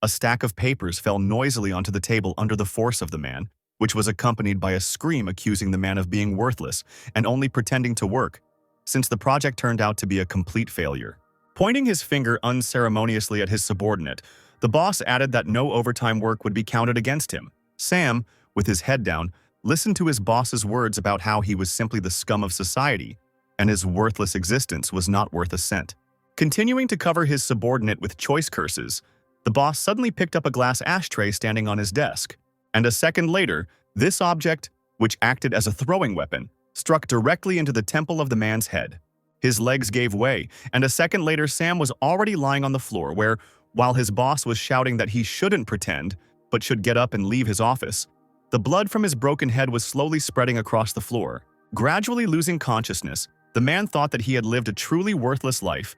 A stack of papers fell noisily onto the table under the force of the man, which was accompanied by a scream accusing the man of being worthless and only pretending to work, since the project turned out to be a complete failure. Pointing his finger unceremoniously at his subordinate, the boss added that no overtime work would be counted against him. Sam, with his head down, listened to his boss's words about how he was simply the scum of society, and his worthless existence was not worth a cent. Continuing to cover his subordinate with choice curses, the boss suddenly picked up a glass ashtray standing on his desk, and a second later, this object, which acted as a throwing weapon, struck directly into the temple of the man's head. His legs gave way, and a second later Sam was already lying on the floor where, while his boss was shouting that he shouldn't pretend, but should get up and leave his office, the blood from his broken head was slowly spreading across the floor. Gradually losing consciousness, the man thought that he had lived a truly worthless life,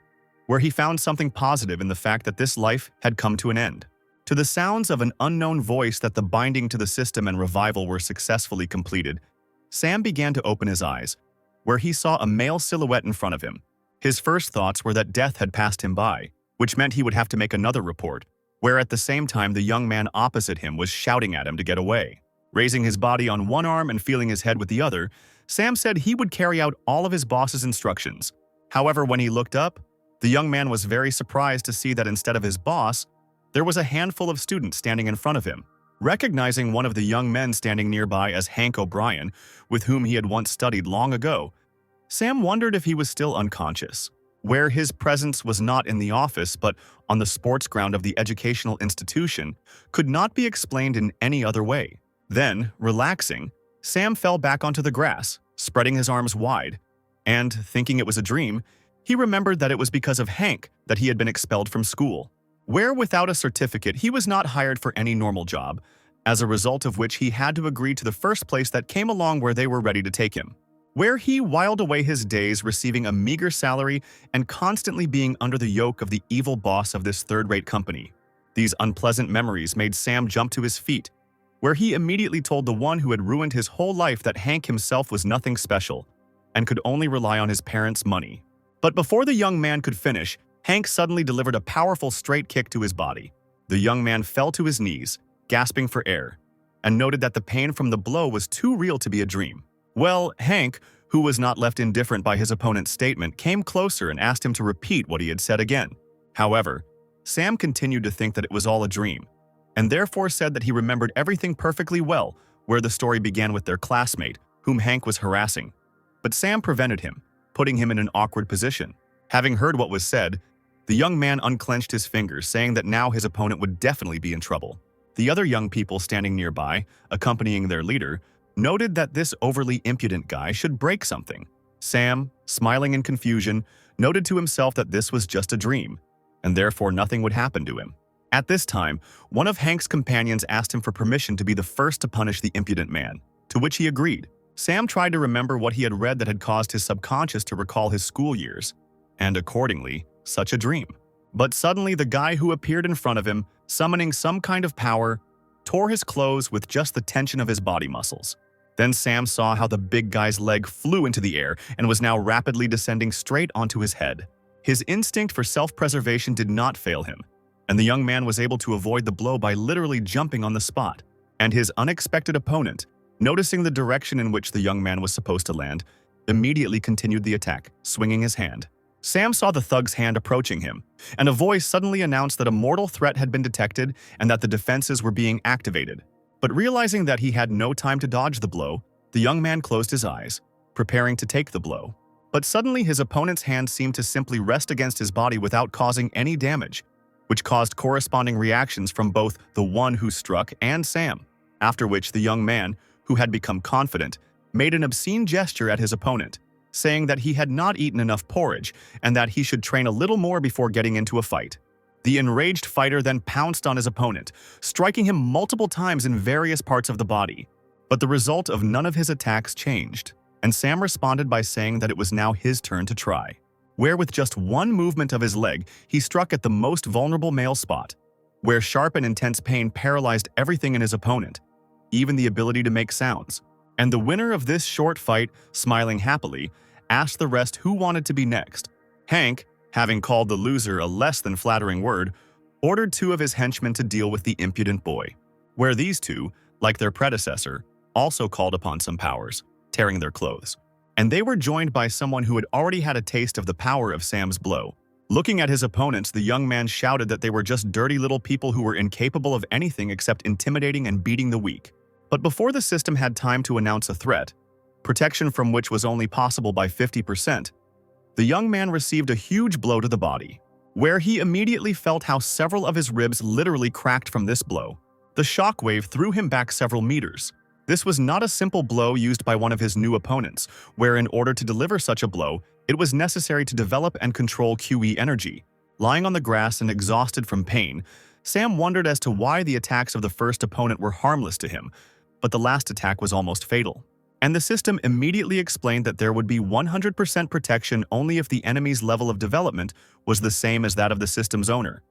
where he found something positive in the fact that this life had come to an end. To the sounds of an unknown voice that the binding to the system and revival were successfully completed, Sam began to open his eyes, where he saw a male silhouette in front of him. His first thoughts were that death had passed him by, which meant he would have to make another report, where at the same time the young man opposite him was shouting at him to get away. Raising his body on one arm and feeling his head with the other, Sam said he would carry out all of his boss's instructions. However, when he looked up, the young man was very surprised to see that instead of his boss, there was a handful of students standing in front of him. Recognizing one of the young men standing nearby as Hank O'Brien, with whom he had once studied long ago, Sam wondered if he was still unconscious, where his presence was not in the office but on the sports ground of the educational institution could not be explained in any other way. Then, relaxing, Sam fell back onto the grass, spreading his arms wide, and, thinking it was a dream, he remembered that it was because of Hank that he had been expelled from school, where without a certificate he was not hired for any normal job, as a result of which he had to agree to the first place that came along where they were ready to take him, where he whiled away his days receiving a meager salary and constantly being under the yoke of the evil boss of this third-rate company. These unpleasant memories made Sam jump to his feet, where he immediately told the one who had ruined his whole life that Hank himself was nothing special and could only rely on his parents' money. But before the young man could finish, Hank suddenly delivered a powerful straight kick to his body. The young man fell to his knees, gasping for air, and noted that the pain from the blow was too real to be a dream. Well, Hank, who was not left indifferent by his opponent's statement, came closer and asked him to repeat what he had said again. However, Sam continued to think that it was all a dream, and therefore said that he remembered everything perfectly well, where the story began with their classmate, whom Hank was harassing. But Sam prevented him, putting him in an awkward position. Having heard what was said, the young man unclenched his fingers, saying that now his opponent would definitely be in trouble. The other young people standing nearby, accompanying their leader, noted that this overly impudent guy should break something. Sam, smiling in confusion, noted to himself that this was just a dream, and therefore nothing would happen to him. At this time, one of Hank's companions asked him for permission to be the first to punish the impudent man, to which he agreed. Sam tried to remember what he had read that had caused his subconscious to recall his school years, and accordingly, such a dream. But suddenly the guy who appeared in front of him, summoning some kind of power, tore his clothes with just the tension of his body muscles. Then Sam saw how the big guy's leg flew into the air and was now rapidly descending straight onto his head. His instinct for self-preservation did not fail him, and the young man was able to avoid the blow by literally jumping on the spot. And his unexpected opponent, noticing the direction in which the young man was supposed to land, immediately continued the attack, swinging his hand. Sam saw the thug's hand approaching him, and a voice suddenly announced that a mortal threat had been detected and that the defenses were being activated. But realizing that he had no time to dodge the blow, the young man closed his eyes, preparing to take the blow. But suddenly his opponent's hand seemed to simply rest against his body without causing any damage, which caused corresponding reactions from both the one who struck and Sam, after which the young man, who had become confident, made an obscene gesture at his opponent, saying that he had not eaten enough porridge and that he should train a little more before getting into a fight. The enraged fighter then pounced on his opponent, striking him multiple times in various parts of the body. But the result of none of his attacks changed, and Sam responded by saying that it was now his turn to try, where with just one movement of his leg, he struck at the most vulnerable male spot, where sharp and intense pain paralyzed everything in his opponent, even the ability to make sounds. And the winner of this short fight, smiling happily, asked the rest who wanted to be next. Hank, having called the loser a less than flattering word, ordered 2 of his henchmen to deal with the impudent boy, where these 2, like their predecessor, also called upon some powers, tearing their clothes. And they were joined by someone who had already had a taste of the power of Sam's blow. Looking at his opponents, the young man shouted that they were just dirty little people who were incapable of anything except intimidating and beating the weak. But before the system had time to announce a threat, protection from which was only possible by 50%, the young man received a huge blow to the body, where he immediately felt how several of his ribs literally cracked from this blow. The shockwave threw him back several meters. This was not a simple blow used by one of his new opponents, where in order to deliver such a blow, it was necessary to develop and control QE energy. Lying on the grass and exhausted from pain, Sam wondered as to why the attacks of the first opponent were harmless to him, but the last attack was almost fatal. And the system immediately explained that there would be 100% protection only if the enemy's level of development was the same as that of the system's owner,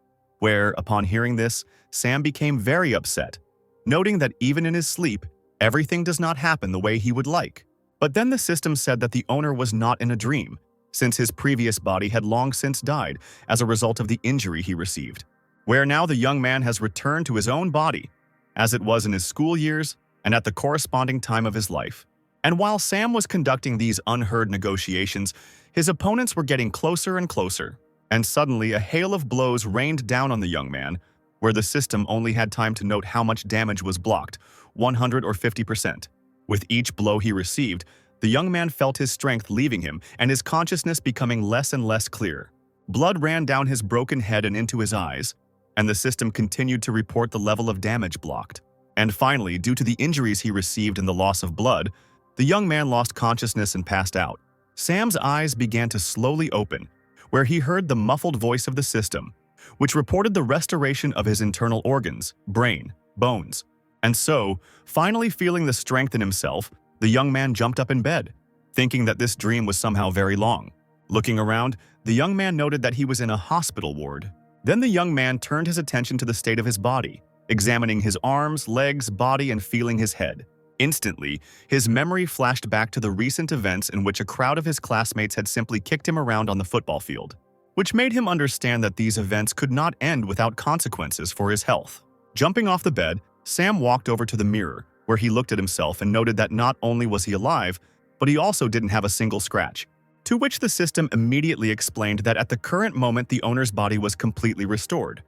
where, upon hearing this, Sam became very upset, noting that even in his sleep, everything does not happen the way he would like. But then the system said that the owner was not in a dream, since his previous body had long since died as a result of the injury he received, where now the young man has returned to his own body, as it was in his school years and at the corresponding time of his life. And while Sam was conducting these unheard negotiations, his opponents were getting closer and closer, and suddenly a hail of blows rained down on the young man, where the system only had time to note how much damage was blocked, 100 or 50%. With each blow he received, the young man felt his strength leaving him and his consciousness becoming less and less clear. Blood ran down his broken head and into his eyes, and the system continued to report the level of damage blocked. And finally, due to the injuries he received and the loss of blood, the young man lost consciousness and passed out. Sam's eyes began to slowly open, where he heard the muffled voice of the system, which reported the restoration of his internal organs, brain, bones. And so, finally feeling the strength in himself, the young man jumped up in bed, thinking that this dream was somehow very long. Looking around, the young man noted that he was in a hospital ward. Then the young man turned his attention to the state of his body, examining his arms, legs, body, and feeling his head. Instantly, his memory flashed back to the recent events in which a crowd of his classmates had simply kicked him around on the football field, which made him understand that these events could not end without consequences for his health. Jumping off the bed, Sam walked over to the mirror, where he looked at himself and noted that not only was he alive, but he also didn't have a single scratch. To which the system immediately explained that at the current moment the owner's body was completely restored,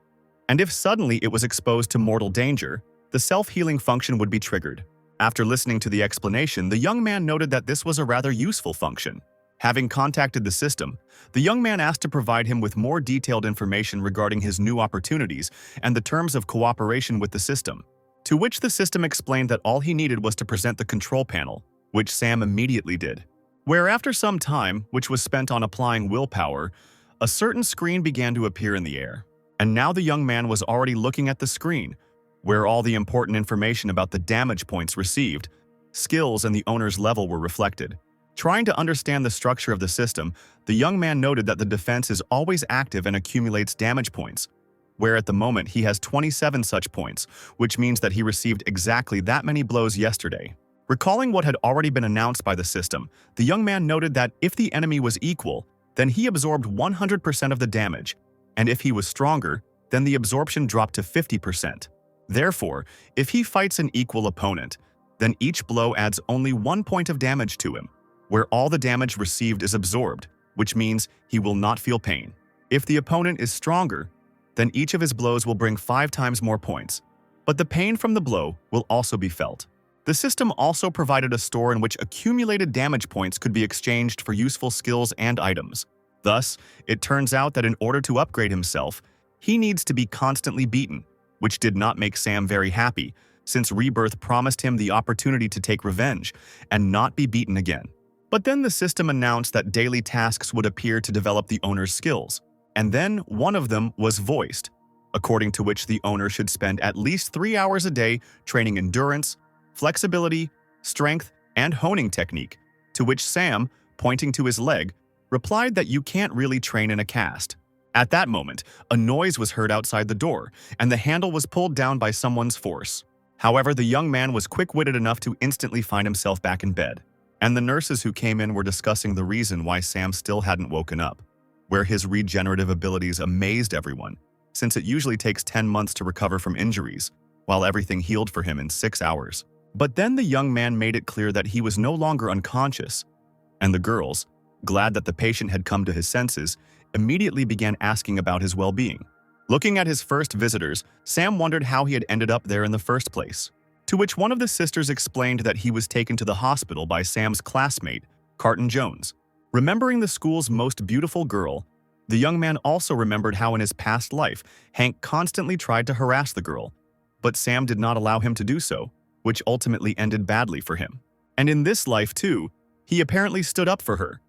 and if suddenly it was exposed to mortal danger, the self-healing function would be triggered. After listening to the explanation, the young man noted that this was a rather useful function. Having contacted the system, the young man asked to provide him with more detailed information regarding his new opportunities and the terms of cooperation with the system. To which the system explained that all he needed was to present the control panel, which Sam immediately did. Where after some time, which was spent on applying willpower, a certain screen began to appear in the air. And now the young man was already looking at the screen, where all the important information about the damage points received, skills, and the owner's level were reflected. Trying to understand the structure of the system, the young man noted that the defense is always active and accumulates damage points, where at the moment he has 27 such points, which means that he received exactly that many blows yesterday. Recalling what had already been announced by the system, the young man noted that if the enemy was equal, then he absorbed 100% of the damage, and if he was stronger, then the absorption dropped to 50%. Therefore, if he fights an equal opponent, then each blow adds only 1 point of damage to him, where all the damage received is absorbed, which means he will not feel pain. If the opponent is stronger, then each of his blows will bring 5 times more points, but the pain from the blow will also be felt. The system also provided a store in which accumulated damage points could be exchanged for useful skills and items. Thus, it turns out that in order to upgrade himself, he needs to be constantly beaten, which did not make Sam very happy, since Rebirth promised him the opportunity to take revenge and not be beaten again. But then the system announced that daily tasks would appear to develop the owner's skills, and then one of them was voiced, according to which the owner should spend at least 3 hours a day training endurance, flexibility, strength, and honing technique, to which Sam, pointing to his leg, replied that you can't really train in a cast. At that moment, a noise was heard outside the door, and the handle was pulled down by someone's force. However, the young man was quick-witted enough to instantly find himself back in bed, and the nurses who came in were discussing the reason why Sam still hadn't woken up, where his regenerative abilities amazed everyone, since it usually takes 10 months to recover from injuries, while everything healed for him in 6 hours. But then the young man made it clear that he was no longer unconscious, and the girls, glad that the patient had come to his senses, immediately began asking about his well-being. Looking at his first visitors, Sam wondered how he had ended up there in the first place, to which one of the sisters explained that he was taken to the hospital by Sam's classmate, Carton Jones. Remembering the school's most beautiful girl, the young man also remembered how in his past life, Hank constantly tried to harass the girl, but Sam did not allow him to do so, which ultimately ended badly for him. And in this life, too, he apparently stood up for her,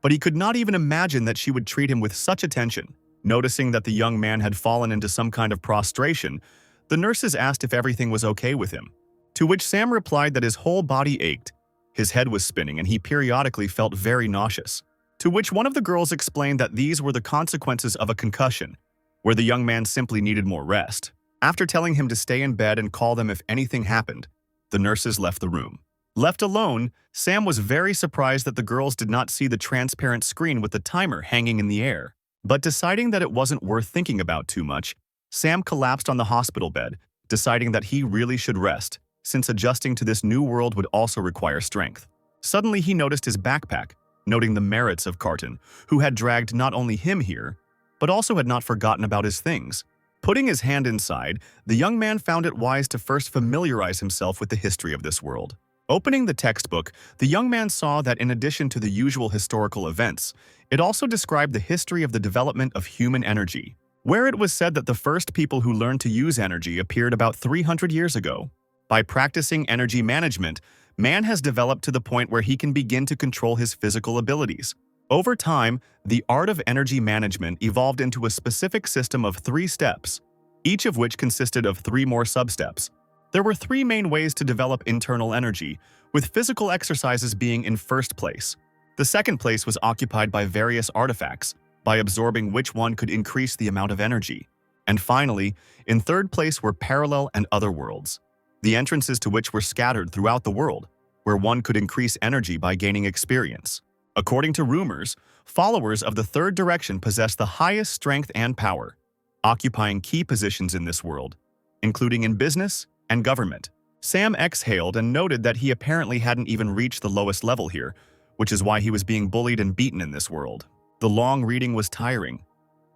but he could not even imagine that she would treat him with such attention. Noticing that the young man had fallen into some kind of prostration, the nurses asked if everything was okay with him, to which Sam replied that his whole body ached, his head was spinning, and he periodically felt very nauseous. To which one of the girls explained that these were the consequences of a concussion, where the young man simply needed more rest. After telling him to stay in bed and call them if anything happened, the nurses left the room. Left alone, Sam was very surprised that the girls did not see the transparent screen with the timer hanging in the air. But deciding that it wasn't worth thinking about too much, Sam collapsed on the hospital bed, deciding that he really should rest, since adjusting to this new world would also require strength. Suddenly he noticed his backpack, noting the merits of Carton, who had dragged not only him here, but also had not forgotten about his things. Putting his hand inside, the young man found it wise to first familiarize himself with the history of this world. Opening the textbook, the young man saw that in addition to the usual historical events, it also described the history of the development of human energy, where it was said that the first people who learned to use energy appeared about 300 years ago. By practicing energy management, man has developed to the point where he can begin to control his physical abilities. Over time, the art of energy management evolved into a specific system of 3 steps, each of which consisted of 3 more sub-steps. There were 3 main ways to develop internal energy, with physical exercises being in first place. The second place was occupied by various artifacts, by absorbing which one could increase the amount of energy. And finally, in third place were parallel and other worlds, the entrances to which were scattered throughout the world, where one could increase energy by gaining experience. According to rumors, followers of the third direction possess the highest strength and power, occupying key positions in this world, including in business and government. Sam exhaled and noted that he apparently hadn't even reached the lowest level here, which is why he was being bullied and beaten in this world. The long reading was tiring,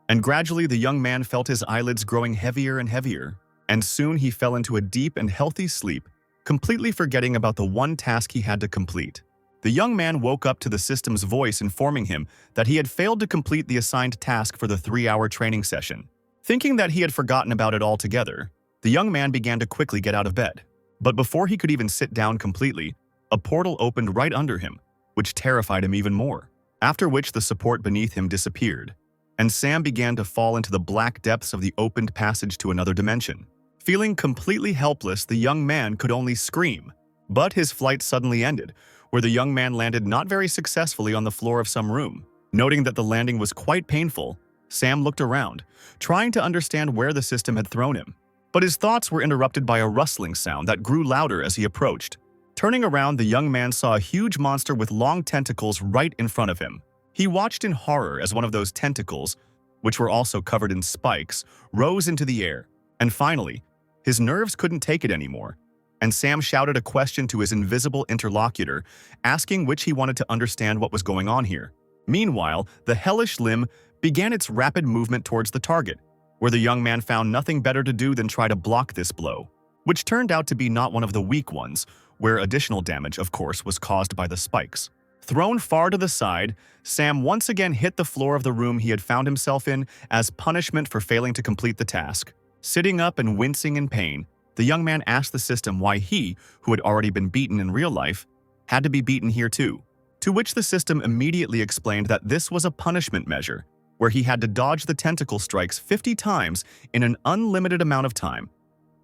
and gradually the young man felt his eyelids growing heavier and heavier, and soon he fell into a deep and healthy sleep, completely forgetting about the one task he had to complete. The young man woke up to the system's voice informing him that he had failed to complete the assigned task for the 3-hour training session. Thinking that he had forgotten about it altogether, the young man began to quickly get out of bed. But before he could even sit down completely, a portal opened right under him, which terrified him even more, after which the support beneath him disappeared, and Sam began to fall into the black depths of the opened passage to another dimension. Feeling completely helpless, the young man could only scream. But his flight suddenly ended, where the young man landed not very successfully on the floor of some room. Noting that the landing was quite painful, Sam looked around, trying to understand where the system had thrown him. But his thoughts were interrupted by a rustling sound that grew louder as he approached. Turning around, the young man saw a huge monster with long tentacles right in front of him. He watched in horror as one of those tentacles, which were also covered in spikes, rose into the air. And finally, his nerves couldn't take it anymore, and Sam shouted a question to his invisible interlocutor, asking which he wanted to understand what was going on here. Meanwhile, the hellish limb began its rapid movement towards the target, where the young man found nothing better to do than try to block this blow, which turned out to be not one of the weak ones, where additional damage, of course, was caused by the spikes. Thrown far to the side, Sam once again hit the floor of the room he had found himself in as punishment for failing to complete the task. Sitting up and wincing in pain, the young man asked the system why he, who had already been beaten in real life, had to be beaten here too, to which the system immediately explained that this was a punishment measure, where he had to dodge the tentacle strikes 50 times in an unlimited amount of time,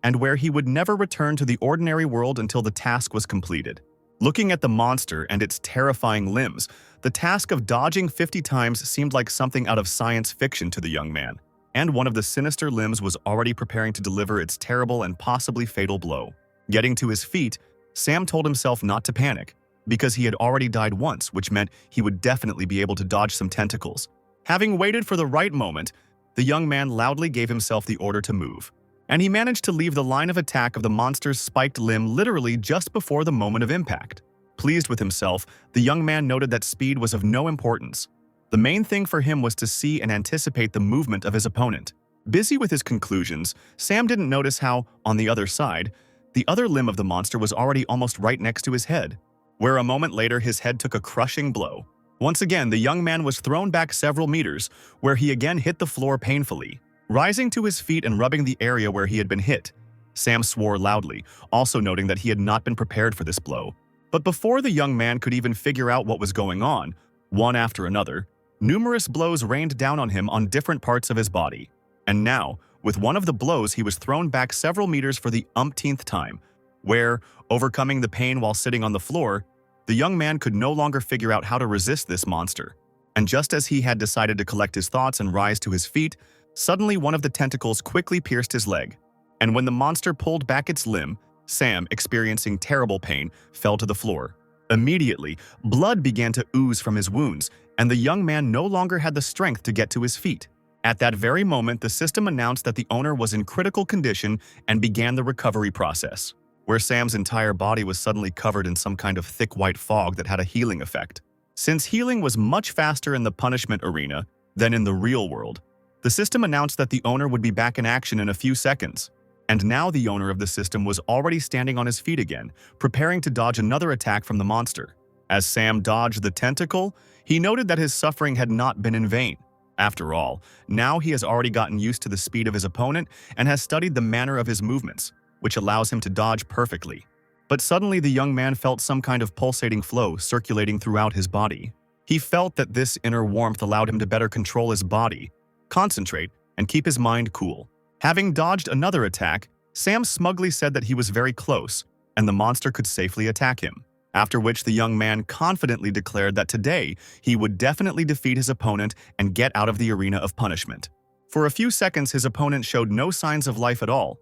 and where he would never return to the ordinary world until the task was completed. Looking at the monster and its terrifying limbs, the task of dodging 50 times seemed like something out of science fiction to the young man, and one of the sinister limbs was already preparing to deliver its terrible and possibly fatal blow. Getting to his feet, Sam told himself not to panic, because he had already died once, which meant he would definitely be able to dodge some tentacles. Having waited for the right moment, the young man loudly gave himself the order to move. And he managed to leave the line of attack of the monster's spiked limb literally just before the moment of impact. Pleased with himself, the young man noted that speed was of no importance. The main thing for him was to see and anticipate the movement of his opponent. Busy with his conclusions, Sam didn't notice how, on the other side, the other limb of the monster was already almost right next to his head, where a moment later his head took a crushing blow. Once again, the young man was thrown back several meters, where he again hit the floor painfully. Rising to his feet and rubbing the area where he had been hit, Sam swore loudly, also noting that he had not been prepared for this blow. But before the young man could even figure out what was going on, one after another, numerous blows rained down on him on different parts of his body. And now, with one of the blows, he was thrown back several meters for the umpteenth time, where, overcoming the pain while sitting on the floor, the young man could no longer figure out how to resist this monster. And just as he had decided to collect his thoughts and rise to his feet, suddenly one of the tentacles quickly pierced his leg. And when the monster pulled back its limb, Sam, experiencing terrible pain, fell to the floor. Immediately, blood began to ooze from his wounds, and the young man no longer had the strength to get to his feet. At that very moment, the system announced that the owner was in critical condition and began the recovery process, where Sam's entire body was suddenly covered in some kind of thick white fog that had a healing effect. Since healing was much faster in the punishment arena than in the real world, the system announced that the owner would be back in action in a few seconds. And now the owner of the system was already standing on his feet again, preparing to dodge another attack from the monster. As Sam dodged the tentacle, he noted that his suffering had not been in vain. After all, now he has already gotten used to the speed of his opponent and has studied the manner of his movements, which allows him to dodge perfectly. But suddenly the young man felt some kind of pulsating flow circulating throughout his body. He felt that this inner warmth allowed him to better control his body, concentrate, and keep his mind cool. Having dodged another attack, Sam smugly said that he was very close, and the monster could safely attack him. After which the young man confidently declared that today he would definitely defeat his opponent and get out of the arena of punishment. For a few seconds his opponent showed no signs of life at all,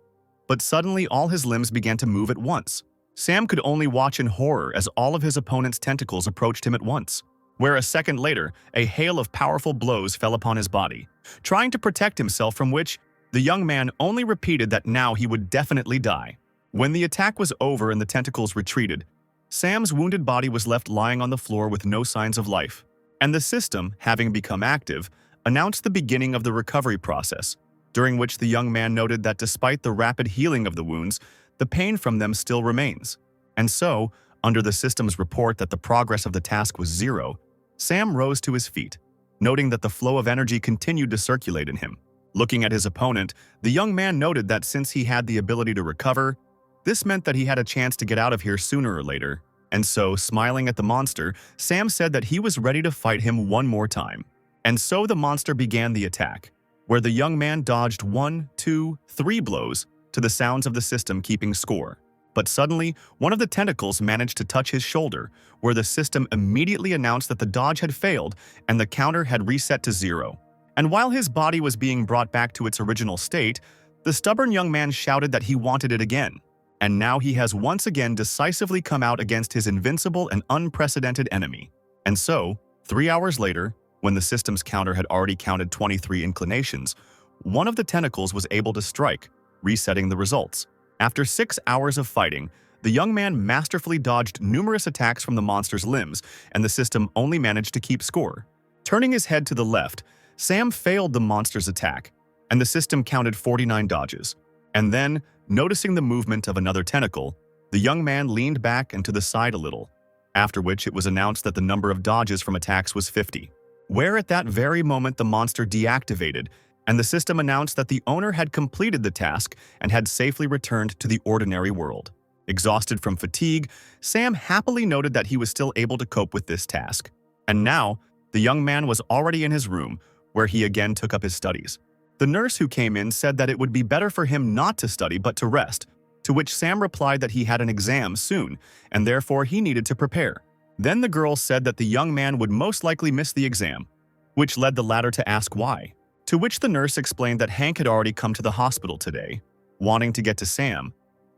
but suddenly all his limbs began to move at once. Sam could only watch in horror as all of his opponent's tentacles approached him at once, where a second later, a hail of powerful blows fell upon his body. Trying to protect himself from which, the young man only repeated that now he would definitely die. When the attack was over and the tentacles retreated, Sam's wounded body was left lying on the floor with no signs of life, and the system, having become active, announced the beginning of the recovery process, during which the young man noted that despite the rapid healing of the wounds, the pain from them still remains. And so, under the system's report that the progress of the task was 0, Sam rose to his feet, noting that the flow of energy continued to circulate in him. Looking at his opponent, the young man noted that since he had the ability to recover, this meant that he had a chance to get out of here sooner or later. And so, smiling at the monster, Sam said that he was ready to fight him one more time. And so the monster began the attack, where the young man dodged 1, 2, 3 blows to the sounds of the system keeping score. But suddenly, one of the tentacles managed to touch his shoulder, where the system immediately announced that the dodge had failed and the counter had reset to 0. And while his body was being brought back to its original state, the stubborn young man shouted that he wanted it again. And now he has once again decisively come out against his invincible and unprecedented enemy. And so, 3 hours later, when the system's counter had already counted 23 inclinations, one of the tentacles was able to strike, resetting the results. After 6 hours of fighting, the young man masterfully dodged numerous attacks from the monster's limbs, and the system only managed to keep score. Turning his head to the left, Sam failed the monster's attack, and the system counted 49 dodges. And then, noticing the movement of another tentacle, the young man leaned back and to the side a little, after which it was announced that the number of dodges from attacks was 50. Where at that very moment the monster deactivated, and the system announced that the owner had completed the task and had safely returned to the ordinary world. Exhausted from fatigue, Sam happily noted that he was still able to cope with this task. And now, the young man was already in his room, where he again took up his studies. The nurse who came in said that it would be better for him not to study but to rest, to which Sam replied that he had an exam soon, and therefore he needed to prepare. Then the girl said that the young man would most likely miss the exam, which led the latter to ask why. To which the nurse explained that Hank had already come to the hospital today, wanting to get to Sam,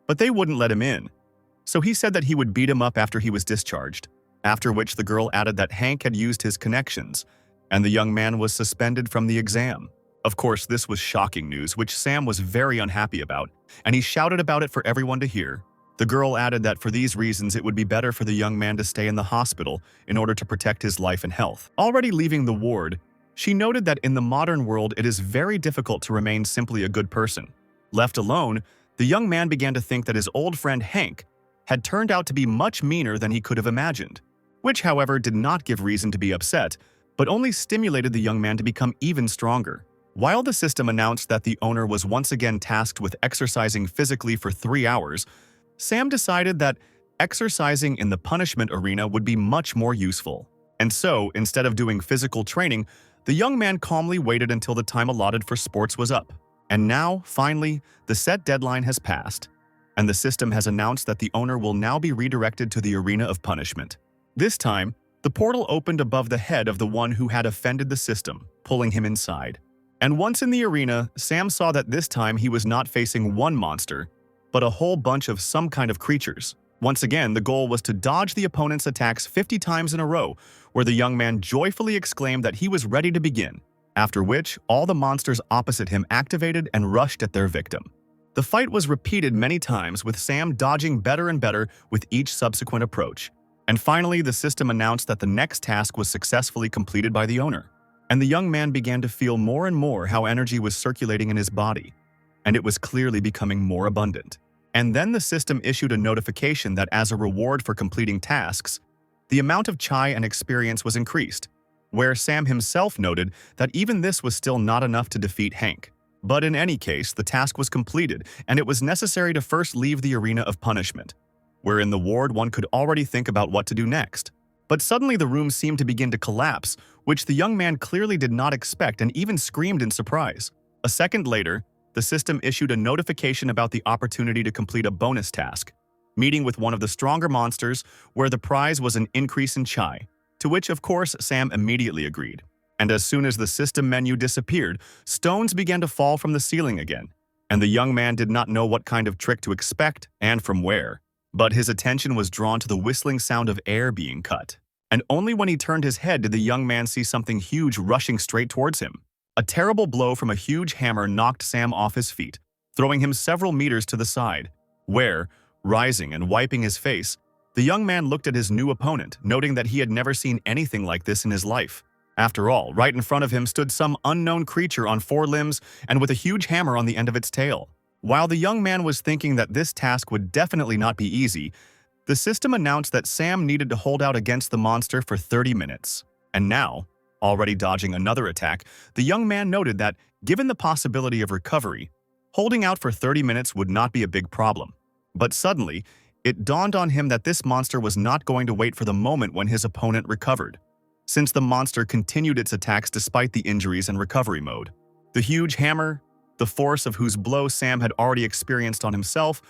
but they wouldn't let him in. So he said that he would beat him up after he was discharged, after which the girl added that Hank had used his connections, and the young man was suspended from the exam. Of course, this was shocking news, which Sam was very unhappy about, and he shouted about it for everyone to hear. The girl added that for these reasons it would be better for the young man to stay in the hospital in order to protect his life and health. Already leaving the ward, she noted that in the modern world it is very difficult to remain simply a good person. Left alone, the young man began to think that his old friend Hank had turned out to be much meaner than he could have imagined, which, however, did not give reason to be upset, but only stimulated the young man to become even stronger. While the system announced that the owner was once again tasked with exercising physically for 3 hours, Sam decided that exercising in the punishment arena would be much more useful. And so, instead of doing physical training, the young man calmly waited until the time allotted for sports was up. And now, finally, the set deadline has passed, and the system has announced that the owner will now be redirected to the arena of punishment. This time, the portal opened above the head of the one who had offended the system, pulling him inside. And once in the arena, Sam saw that this time he was not facing one monster, but a whole bunch of some kind of creatures. Once again, the goal was to dodge the opponent's attacks 50 times in a row, where the young man joyfully exclaimed that he was ready to begin, after which all the monsters opposite him activated and rushed at their victim. The fight was repeated many times, with Sam dodging better and better with each subsequent approach. And finally, the system announced that the next task was successfully completed by the owner. And the young man began to feel more and more how energy was circulating in his body, and it was clearly becoming more abundant. And then the system issued a notification that as a reward for completing tasks, the amount of chai and experience was increased, where Sam himself noted that even this was still not enough to defeat Hank. But in any case, the task was completed, and it was necessary to first leave the arena of punishment, where in the ward one could already think about what to do next. But suddenly the room seemed to begin to collapse, which the young man clearly did not expect and even screamed in surprise. A second later, the system issued a notification about the opportunity to complete a bonus task, meeting with one of the stronger monsters, where the prize was an increase in chai, to which, of course, Sam immediately agreed. And as soon as the system menu disappeared, stones began to fall from the ceiling again, and the young man did not know what kind of trick to expect and from where. But his attention was drawn to the whistling sound of air being cut. And only when he turned his head did the young man see something huge rushing straight towards him. A terrible blow from a huge hammer knocked Sam off his feet, throwing him several meters to the side, where, rising and wiping his face, the young man looked at his new opponent, noting that he had never seen anything like this in his life. After all, right in front of him stood some unknown creature on 4 limbs and with a huge hammer on the end of its tail. While the young man was thinking that this task would definitely not be easy, the system announced that Sam needed to hold out against the monster for 30 minutes. And now, already dodging another attack, the young man noted that, given the possibility of recovery, holding out for 30 minutes would not be a big problem. But suddenly, it dawned on him that this monster was not going to wait for the moment when his opponent recovered, since the monster continued its attacks despite the injuries and recovery mode. The huge hammer, the force of whose blow Sam had already experienced on himself,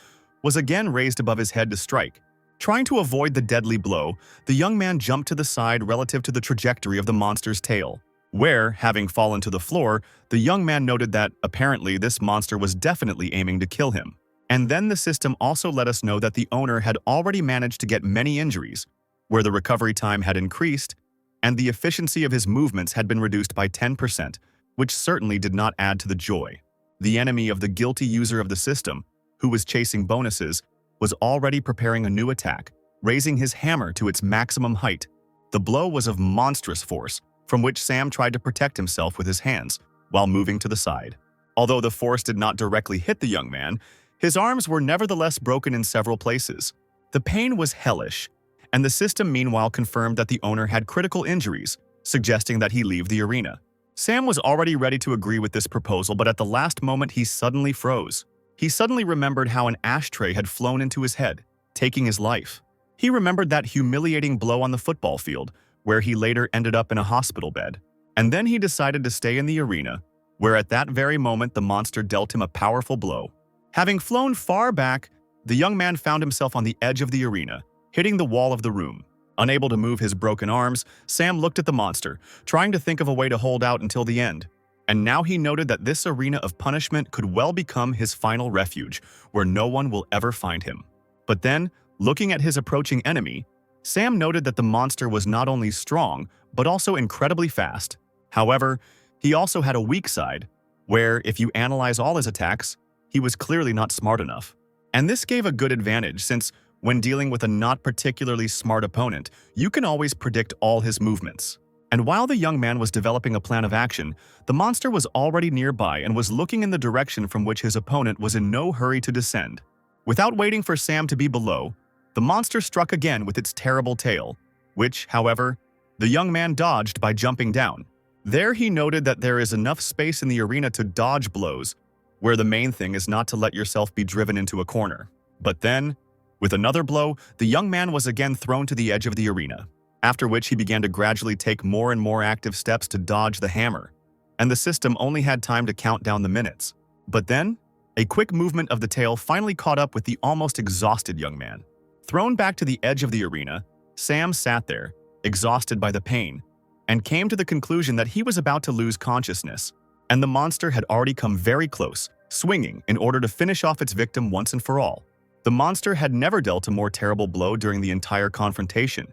was again raised above his head to strike. Trying to avoid the deadly blow, the young man jumped to the side relative to the trajectory of the monster's tail, where, having fallen to the floor, the young man noted that, apparently, this monster was definitely aiming to kill him. And then the system also let us know that the owner had already managed to get many injuries, where the recovery time had increased, and the efficiency of his movements had been reduced by 10%, which certainly did not add to the joy. The enemy of the guilty user of the system, who was chasing bonuses, was already preparing a new attack, raising his hammer to its maximum height. The blow was of monstrous force, from which Sam tried to protect himself with his hands, while moving to the side. Although the force did not directly hit the young man, his arms were nevertheless broken in several places. The pain was hellish, and the system meanwhile confirmed that the owner had critical injuries, suggesting that he leave the arena. Sam was already ready to agree with this proposal, but at the last moment he suddenly froze. He suddenly remembered how an ashtray had flown into his head, taking his life. He remembered that humiliating blow on the football field, where he later ended up in a hospital bed. And then he decided to stay in the arena, where at that very moment the monster dealt him a powerful blow. Having flown far back, the young man found himself on the edge of the arena, hitting the wall of the room. Unable to move his broken arms, Sam looked at the monster, trying to think of a way to hold out until the end. And now he noted that this arena of punishment could well become his final refuge, where no one will ever find him. But then, looking at his approaching enemy, Sam noted that the monster was not only strong, but also incredibly fast. However, he also had a weak side, where, if you analyze all his attacks, he was clearly not smart enough. And this gave a good advantage since, when dealing with a not particularly smart opponent, you can always predict all his movements. And while the young man was developing a plan of action, the monster was already nearby and was looking in the direction from which his opponent was in no hurry to descend. Without waiting for Sam to be below, the monster struck again with its terrible tail, which, however, the young man dodged by jumping down. There he noted that there is enough space in the arena to dodge blows, where the main thing is not to let yourself be driven into a corner. But then, with another blow, the young man was again thrown to the edge of the arena, after which he began to gradually take more and more active steps to dodge the hammer, and the system only had time to count down the minutes. But then, a quick movement of the tail finally caught up with the almost exhausted young man. Thrown back to the edge of the arena, Sam sat there, exhausted by the pain, and came to the conclusion that he was about to lose consciousness, and the monster had already come very close, swinging in order to finish off its victim once and for all. The monster had never dealt a more terrible blow during the entire confrontation,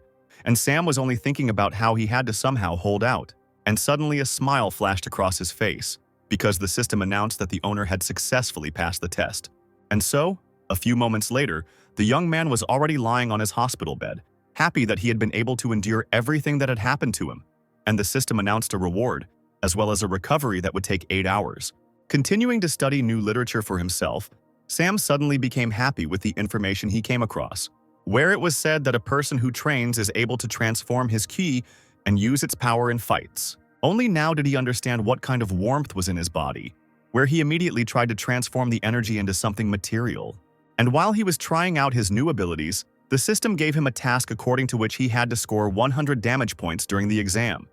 and Sam was only thinking about how he had to somehow hold out. And suddenly a smile flashed across his face, because the system announced that the owner had successfully passed the test. And so, a few moments later, the young man was already lying on his hospital bed, happy that he had been able to endure everything that had happened to him, and the system announced a reward, as well as a recovery that would take 8 hours. Continuing to study new literature for himself, Sam suddenly became happy with the information he came across, where it was said that a person who trains is able to transform his ki and use its power in fights. Only now did he understand what kind of warmth was in his body, where he immediately tried to transform the energy into something material. And while he was trying out his new abilities, the system gave him a task according to which he had to score 100 damage points during the exam,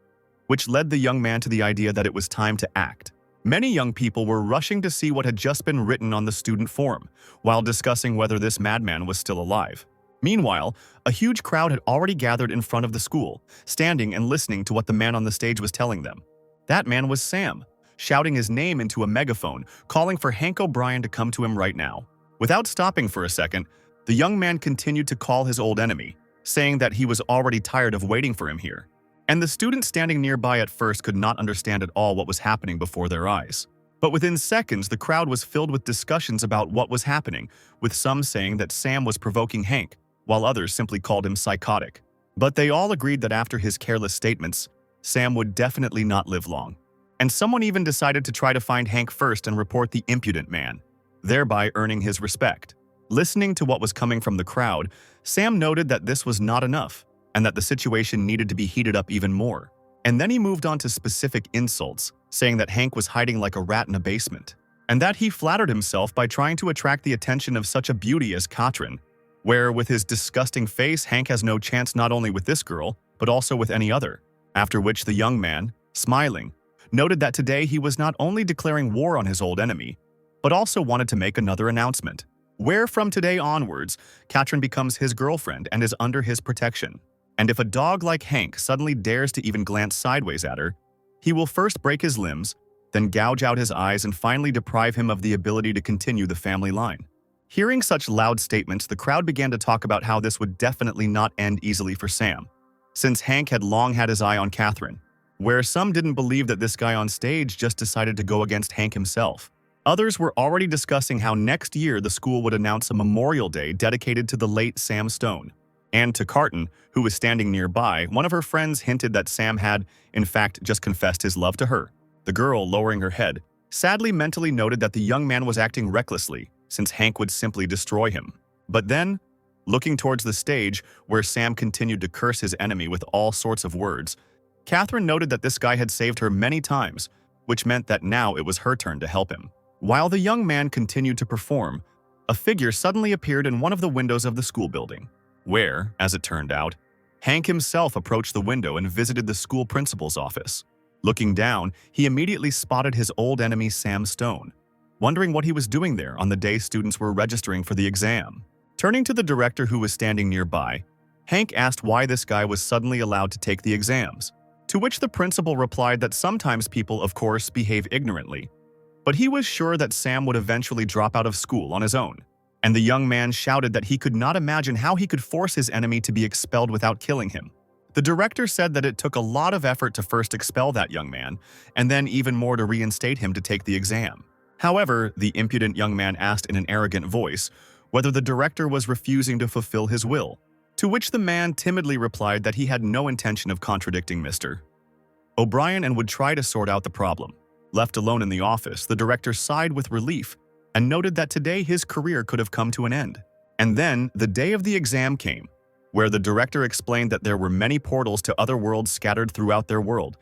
which led the young man to the idea that it was time to act. Many young people were rushing to see what had just been written on the student forum, while discussing whether this madman was still alive. Meanwhile, a huge crowd had already gathered in front of the school, standing and listening to what the man on the stage was telling them. That man was Sam, shouting his name into a megaphone, calling for Hank O'Brien to come to him right now. Without stopping for a second, the young man continued to call his old enemy, saying that he was already tired of waiting for him here. And the students standing nearby at first could not understand at all what was happening before their eyes. But within seconds, the crowd was filled with discussions about what was happening, with some saying that Sam was provoking Hank, while others simply called him psychotic. But they all agreed that after his careless statements, Sam would definitely not live long. And someone even decided to try to find Hank first and report the impudent man, thereby earning his respect. Listening to what was coming from the crowd, Sam noted that this was not enough, and that the situation needed to be heated up even more. And then he moved on to specific insults, saying that Hank was hiding like a rat in a basement, and that he flattered himself by trying to attract the attention of such a beauty as Katrin, where with his disgusting face, Hank has no chance not only with this girl, but also with any other. After which the young man, smiling, noted that today he was not only declaring war on his old enemy, but also wanted to make another announcement, where from today onwards, Katrin becomes his girlfriend and is under his protection. And if a dog like Hank suddenly dares to even glance sideways at her, he will first break his limbs, then gouge out his eyes and finally deprive him of the ability to continue the family line. Hearing such loud statements, the crowd began to talk about how this would definitely not end easily for Sam, since Hank had long had his eye on Katrin, where some didn't believe that this guy on stage just decided to go against Hank himself. Others were already discussing how next year the school would announce a memorial day dedicated to the late Sam Stone. And to Carton, who was standing nearby, one of her friends hinted that Sam had, in fact, just confessed his love to her. The girl, lowering her head, sadly mentally noted that the young man was acting recklessly, since Hank would simply destroy him. But then, looking towards the stage, where Sam continued to curse his enemy with all sorts of words, Catherine noted that this guy had saved her many times, which meant that now it was her turn to help him. While the young man continued to perform, a figure suddenly appeared in one of the windows of the school building, where, as it turned out, Hank himself approached the window and visited the school principal's office. Looking down, he immediately spotted his old enemy Sam Stone, wondering what he was doing there on the day students were registering for the exam. Turning to the director who was standing nearby, Hank asked why this guy was suddenly allowed to take the exams, to which the principal replied that sometimes people, of course, behave ignorantly, but he was sure that Sam would eventually drop out of school on his own. And the young man shouted that he could not imagine how he could force his enemy to be expelled without killing him. The director said that it took a lot of effort to first expel that young man, and then even more to reinstate him to take the exam. However, the impudent young man asked in an arrogant voice whether the director was refusing to fulfill his will, to which the man timidly replied that he had no intention of contradicting Mr. O'Brien and would try to sort out the problem. Left alone in the office, the director sighed with relief and noted that today his career could have come to an end. And then the day of the exam came, where the director explained that there were many portals to other worlds scattered throughout their world.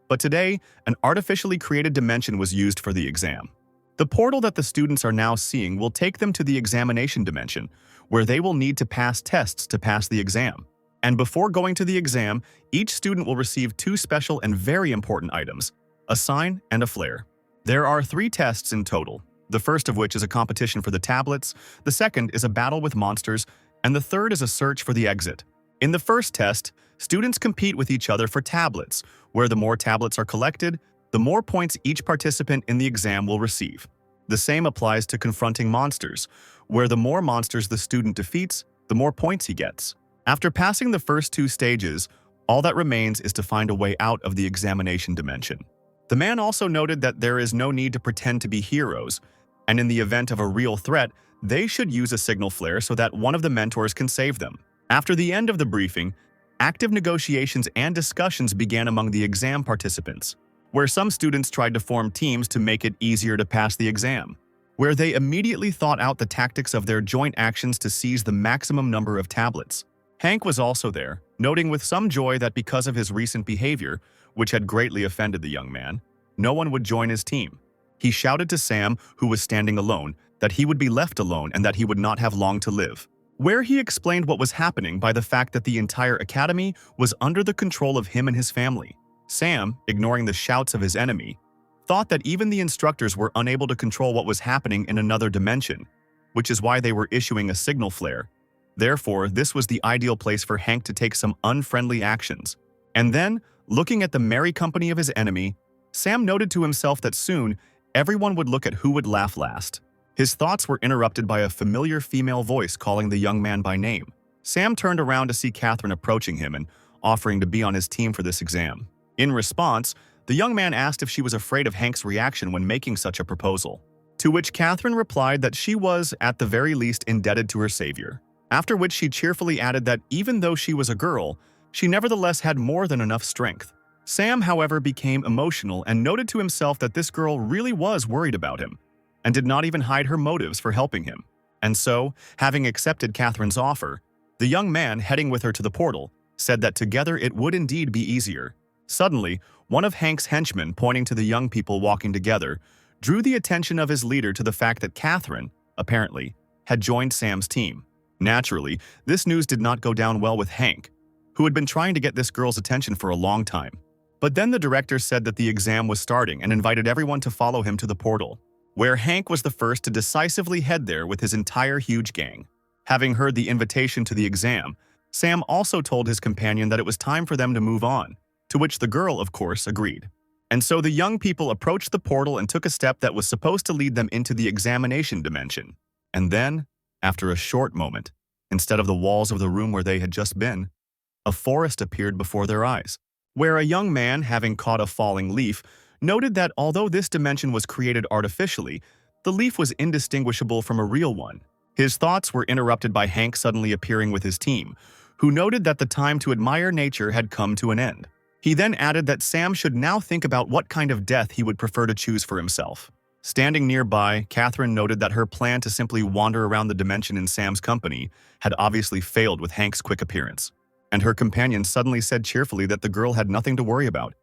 But today, an artificially created dimension was used for the exam. The portal that the students are now seeing will take them to the examination dimension, where they will need to pass tests to pass the exam. And before going to the exam, each student will receive 2 special and very important items, a sign and a flare. There are 3 tests in total, the first of which is a competition for the tablets, the second is a battle with monsters, and the third is a search for the exit. In the first test, students compete with each other for tablets, where the more tablets are collected, the more points each participant in the exam will receive. The same applies to confronting monsters, where the more monsters the student defeats, the more points he gets. After passing the first 2 stages, all that remains is to find a way out of the examination dimension. The man also noted that there is no need to pretend to be heroes, and in the event of a real threat, they should use a signal flare so that one of the mentors can save them. After the end of the briefing, active negotiations and discussions began among the exam participants, where some students tried to form teams to make it easier to pass the exam, where they immediately thought out the tactics of their joint actions to seize the maximum number of tablets. Hank was also there, noting with some joy that because of his recent behavior, which had greatly offended the young man, no one would join his team. He shouted to Sam, who was standing alone, that he would be left alone and that he would not have long to live, where he explained what was happening by the fact that the entire academy was under the control of him and his family. Sam, ignoring the shouts of his enemy, thought that even the instructors were unable to control what was happening in another dimension, which is why they were issuing a signal flare. Therefore, this was the ideal place for Hank to take some unfriendly actions. And then, looking at the merry company of his enemy, Sam noted to himself that soon, everyone would look at who would laugh last. His thoughts were interrupted by a familiar female voice calling the young man by name. Sam turned around to see Catherine approaching him and offering to be on his team for this exam. In response, the young man asked if she was afraid of Hank's reaction when making such a proposal, to which Catherine replied that she was, at the very least, indebted to her savior, after which she cheerfully added that even though she was a girl, she nevertheless had more than enough strength. Sam, however, became emotional and noted to himself that this girl really was worried about him, and did not even hide her motives for helping him. And so, having accepted Catherine's offer, the young man, heading with her to the portal, said that together it would indeed be easier. Suddenly, one of Hank's henchmen, pointing to the young people walking together, drew the attention of his leader to the fact that Catherine, apparently, had joined Sam's team. Naturally, this news did not go down well with Hank, who had been trying to get this girl's attention for a long time. But then the director said that the exam was starting and invited everyone to follow him to the portal, where Hank was the first to decisively head there with his entire huge gang. Having heard the invitation to the exam, Sam also told his companion that it was time for them to move on, to which the girl, of course, agreed. And so the young people approached the portal and took a step that was supposed to lead them into the examination dimension. And then, after a short moment, instead of the walls of the room where they had just been, a forest appeared before their eyes, where a young man, having caught a falling leaf, noted that although this dimension was created artificially, the leaf was indistinguishable from a real one. His thoughts were interrupted by Hank suddenly appearing with his team, who noted that the time to admire nature had come to an end. He then added that Sam should now think about what kind of death he would prefer to choose for himself. Standing nearby, Catherine noted that her plan to simply wander around the dimension in Sam's company had obviously failed with Hank's quick appearance, and her companion suddenly said cheerfully that the girl had nothing to worry about,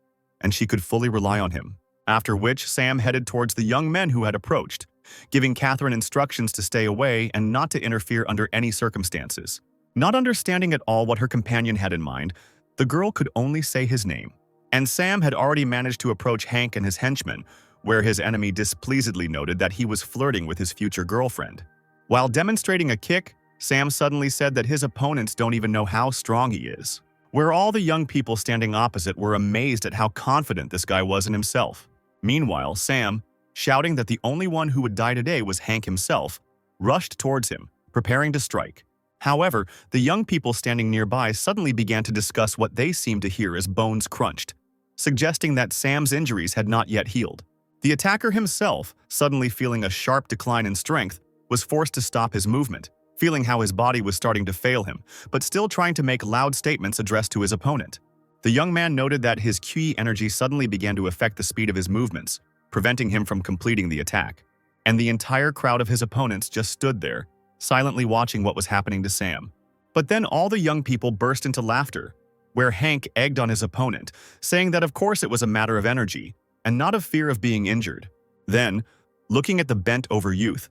and she could fully rely on him. After which, Sam headed towards the young men who had approached, giving Catherine instructions to stay away and not to interfere under any circumstances. Not understanding at all what her companion had in mind, the girl could only say his name, and Sam had already managed to approach Hank and his henchmen, where his enemy displeasedly noted that he was flirting with his future girlfriend. While demonstrating a kick, Sam suddenly said that his opponents don't even know how strong he is, where all the young people standing opposite were amazed at how confident this guy was in himself. Meanwhile, Sam, shouting that the only one who would die today was Hank himself, rushed towards him, preparing to strike. However, the young people standing nearby suddenly began to discuss what they seemed to hear as bones crunched, suggesting that Sam's injuries had not yet healed. The attacker himself, suddenly feeling a sharp decline in strength, was forced to stop his movement, feeling how his body was starting to fail him, but still trying to make loud statements addressed to his opponent. The young man noted that his ki energy suddenly began to affect the speed of his movements, preventing him from completing the attack. And the entire crowd of his opponents just stood there, silently watching what was happening to Sam. But then all the young people burst into laughter, where Hank egged on his opponent, saying that of course it was a matter of energy, and not of fear of being injured. Then, looking at the bent-over youth,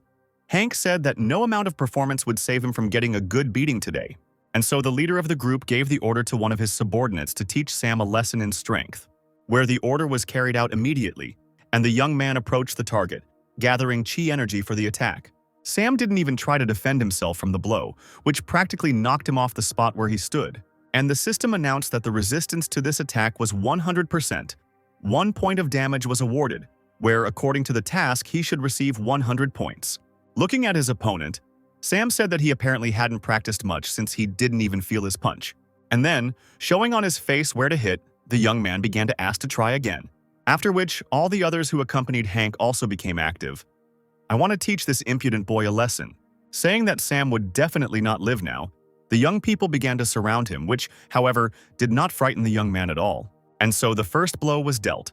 Hank said that no amount of performance would save him from getting a good beating today, and so the leader of the group gave the order to one of his subordinates to teach Sam a lesson in strength, where the order was carried out immediately, and the young man approached the target, gathering chi energy for the attack. Sam didn't even try to defend himself from the blow, which practically knocked him off the spot where he stood, and the system announced that the resistance to this attack was 100%. 1 point of damage was awarded, where according to the task he should receive 100 points. Looking at his opponent, Sam said that he apparently hadn't practiced much since he didn't even feel his punch. And then, showing on his face where to hit, the young man began to ask to try again. After which, all the others who accompanied Hank also became active. "I want to teach this impudent boy a lesson." Saying that Sam would definitely not live now, the young people began to surround him, which, however, did not frighten the young man at all. And so the first blow was dealt,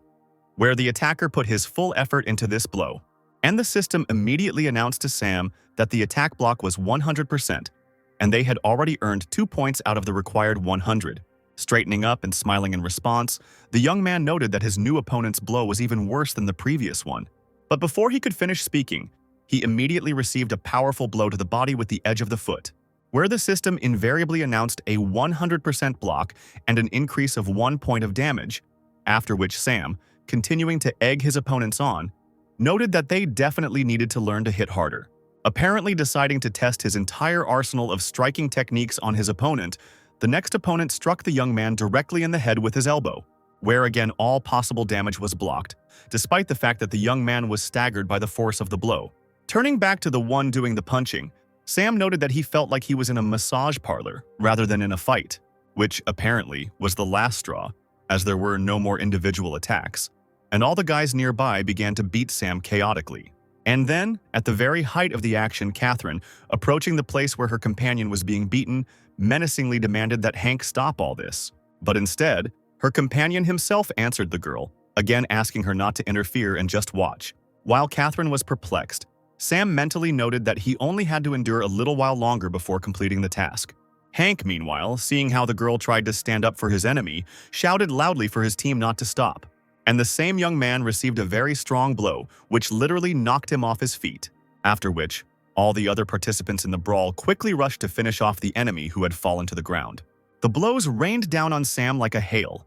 where the attacker put his full effort into this blow. And the system immediately announced to Sam that the attack block was 100%, and they had already earned 2 points out of the required 100. Straightening up and smiling in response, the young man noted that his new opponent's blow was even worse than the previous one. But before he could finish speaking, he immediately received a powerful blow to the body with the edge of the foot, where the system invariably announced a 100% block and an increase of 1 point of damage, after which Sam, continuing to egg his opponents on, noted that they definitely needed to learn to hit harder. Apparently deciding to test his entire arsenal of striking techniques on his opponent, the next opponent struck the young man directly in the head with his elbow, where again all possible damage was blocked, despite the fact that the young man was staggered by the force of the blow. Turning back to the one doing the punching, Sam noted that he felt like he was in a massage parlor rather than in a fight, which apparently was the last straw, as there were no more individual attacks, and all the guys nearby began to beat Sam chaotically. And then, at the very height of the action, Catherine, approaching the place where her companion was being beaten, menacingly demanded that Hank stop all this. But instead, her companion himself answered the girl, again asking her not to interfere and just watch. While Catherine was perplexed, Sam mentally noted that he only had to endure a little while longer before completing the task. Hank, meanwhile, seeing how the girl tried to stand up for his enemy, shouted loudly for his team not to stop. And the same young man received a very strong blow, which literally knocked him off his feet, after which, all the other participants in the brawl quickly rushed to finish off the enemy who had fallen to the ground. The blows rained down on Sam like a hail,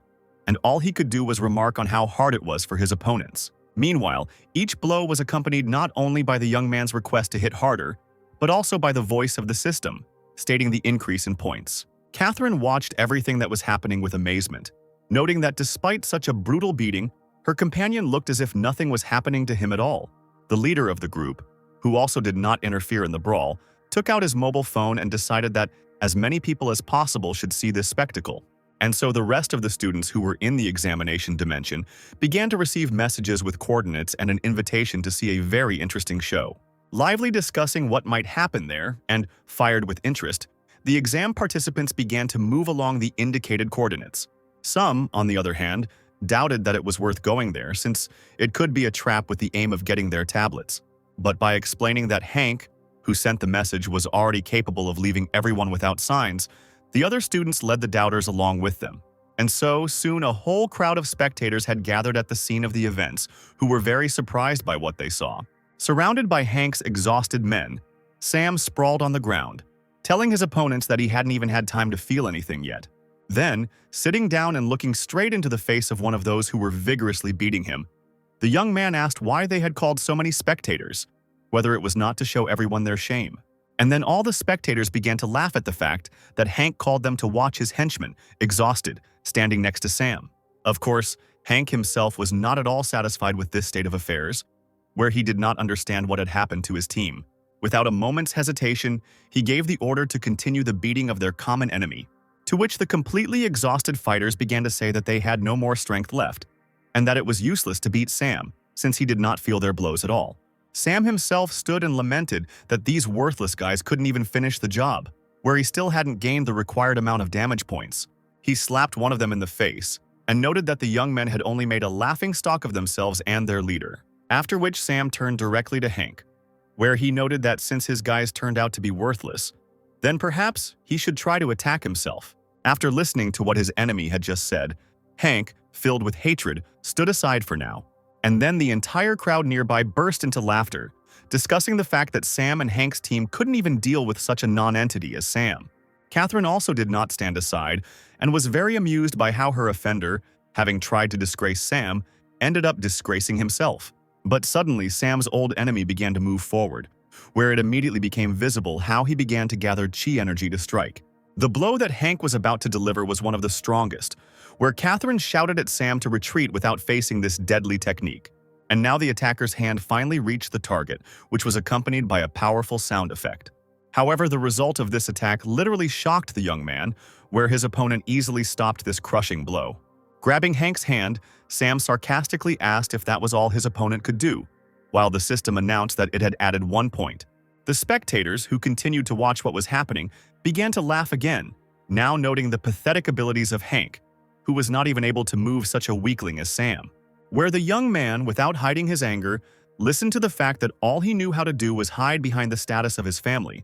and all he could do was remark on how hard it was for his opponents. Meanwhile, each blow was accompanied not only by the young man's request to hit harder, but also by the voice of the system, stating the increase in points. Catherine watched everything that was happening with amazement, noting that despite such a brutal beating, her companion looked as if nothing was happening to him at all. The leader of the group, who also did not interfere in the brawl, took out his mobile phone and decided that as many people as possible should see this spectacle. And so the rest of the students who were in the examination dimension began to receive messages with coordinates and an invitation to see a very interesting show. Lively discussing what might happen there, and fired with interest, the exam participants began to move along the indicated coordinates. Some, on the other hand, doubted that it was worth going there since it could be a trap with the aim of getting their tablets. But by explaining that Hank, who sent the message, was already capable of leaving everyone without signs, the other students led the doubters along with them. And so, soon a whole crowd of spectators had gathered at the scene of the events, who were very surprised by what they saw. Surrounded by Hank's exhausted men, Sam sprawled on the ground, telling his opponents that he hadn't even had time to feel anything yet. Then, sitting down and looking straight into the face of one of those who were vigorously beating him, the young man asked why they had called so many spectators, whether it was not to show everyone their shame. And then all the spectators began to laugh at the fact that Hank called them to watch his henchman, exhausted, standing next to Sam. Of course, Hank himself was not at all satisfied with this state of affairs, where he did not understand what had happened to his team, Without a moment's hesitation, he gave the order to continue the beating of their common enemy, to which the completely exhausted fighters began to say that they had no more strength left, and that it was useless to beat Sam, since he did not feel their blows at all. Sam himself stood and lamented that these worthless guys couldn't even finish the job, where he still hadn't gained the required amount of damage points. He slapped one of them in the face, and noted that the young men had only made a laughingstock of themselves and their leader. After which Sam turned directly to Hank, where he noted that since his guys turned out to be worthless, then perhaps he should try to attack himself. After listening to what his enemy had just said, Hank, filled with hatred, stood aside for now, and then the entire crowd nearby burst into laughter, discussing the fact that Sam and Hank's team couldn't even deal with such a non-entity as Sam. Catherine also did not stand aside and was very amused by how her offender, having tried to disgrace Sam, ended up disgracing himself. But suddenly Sam's old enemy began to move forward, where it immediately became visible how he began to gather chi energy to strike. The blow that Hank was about to deliver was one of the strongest, where Catherine shouted at Sam to retreat without facing this deadly technique. And now the attacker's hand finally reached the target, which was accompanied by a powerful sound effect. However, the result of this attack literally shocked the young man, where his opponent easily stopped this crushing blow. Grabbing Hank's hand, Sam sarcastically asked if that was all his opponent could do, while the system announced that it had added 1 point. The spectators, who continued to watch what was happening, began to laugh again, now noting the pathetic abilities of Hank, who was not even able to move such a weakling as Sam. Where the young man, without hiding his anger, listened to the fact that all he knew how to do was hide behind the status of his family,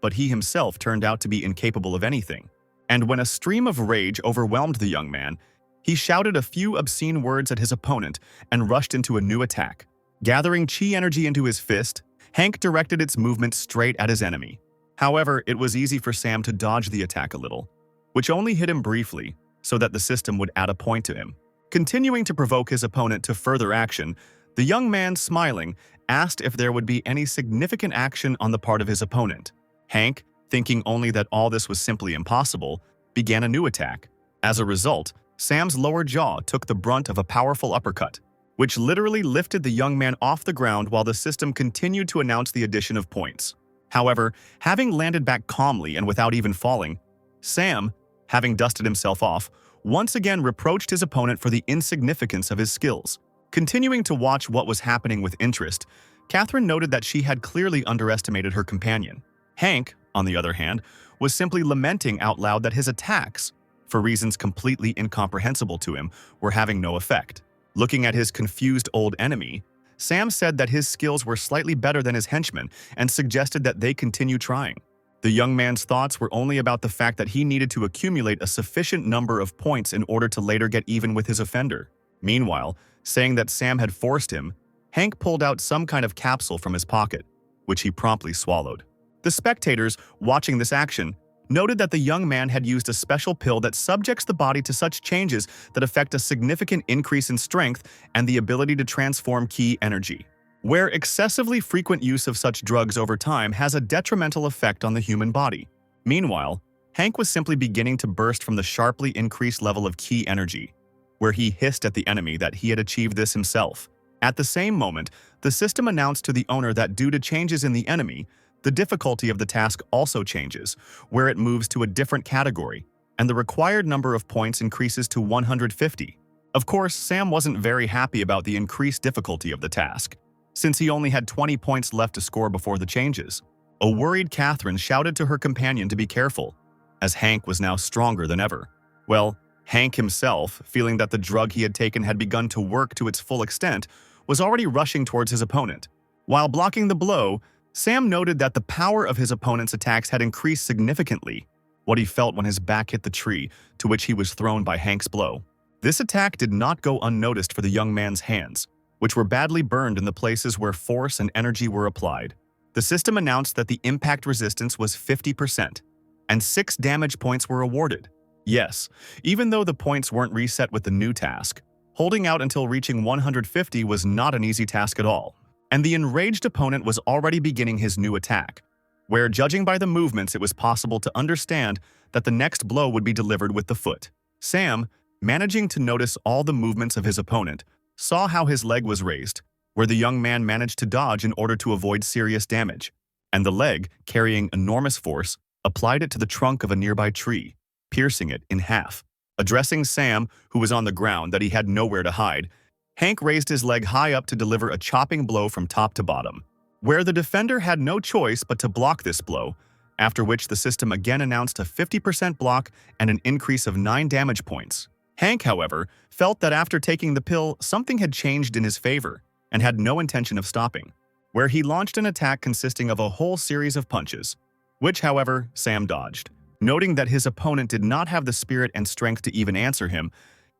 but he himself turned out to be incapable of anything. And when a stream of rage overwhelmed the young man, he shouted a few obscene words at his opponent and rushed into a new attack. Gathering chi energy into his fist, Hank directed its movement straight at his enemy. However, it was easy for Sam to dodge the attack a little, which only hit him briefly, so that the system would add a point to him. Continuing to provoke his opponent to further action, the young man, smiling, asked if there would be any significant action on the part of his opponent. Hank, thinking only that all this was simply impossible, began a new attack. As a result, Sam's lower jaw took the brunt of a powerful uppercut, which literally lifted the young man off the ground while the system continued to announce the addition of points. However, having landed back calmly and without even falling, Sam, having dusted himself off, once again reproached his opponent for the insignificance of his skills. Continuing to watch what was happening with interest, Catherine noted that she had clearly underestimated her companion. Hank, on the other hand, was simply lamenting out loud that his attacks, for reasons completely incomprehensible to him, were having no effect. Looking at his confused old enemy, Sam said that his skills were slightly better than his henchmen and suggested that they continue trying. The young man's thoughts were only about the fact that he needed to accumulate a sufficient number of points in order to later get even with his offender. Meanwhile, saying that Sam had forced him, Hank pulled out some kind of capsule from his pocket, which he promptly swallowed. The spectators, watching this action, noted that the young man had used a special pill that subjects the body to such changes that affect a significant increase in strength and the ability to transform ki energy, where excessively frequent use of such drugs over time has a detrimental effect on the human body. Meanwhile, Hank was simply beginning to burst from the sharply increased level of ki energy, where he hissed at the enemy that he had achieved this himself. At the same moment, the system announced to the owner that due to changes in the enemy, the difficulty of the task also changes, where it moves to a different category, and the required number of points increases to 150. Of course, Sam wasn't very happy about the increased difficulty of the task, since he only had 20 points left to score before the changes. A worried Catherine shouted to her companion to be careful, as Hank was now stronger than ever. Well, Hank himself, feeling that the drug he had taken had begun to work to its full extent, was already rushing towards his opponent. While blocking the blow, Sam noted that the power of his opponent's attacks had increased significantly, what he felt when his back hit the tree to which he was thrown by Hank's blow. This attack did not go unnoticed for the young man's hands, which were badly burned in the places where force and energy were applied. The system announced that the impact resistance was 50%, and 6 damage points were awarded. Yes, even though the points weren't reset with the new task, holding out until reaching 150 was not an easy task at all. And the enraged opponent was already beginning his new attack, where judging by the movements it was possible to understand that the next blow would be delivered with the foot. Sam, managing to notice all the movements of his opponent, saw how his leg was raised, where the young man managed to dodge in order to avoid serious damage. and the leg, carrying enormous force, applied it to the trunk of a nearby tree, piercing it in half. Addressing Sam, who was on the ground that he had nowhere to hide, Hank raised his leg high up to deliver a chopping blow from top to bottom, where the defender had no choice but to block this blow, after which the system again announced a 50% block and an increase of 9 damage points. Hank, however, felt that after taking the pill, something had changed in his favor and had no intention of stopping, where he launched an attack consisting of a whole series of punches, which, however, Sam dodged. Noting that his opponent did not have the spirit and strength to even answer him,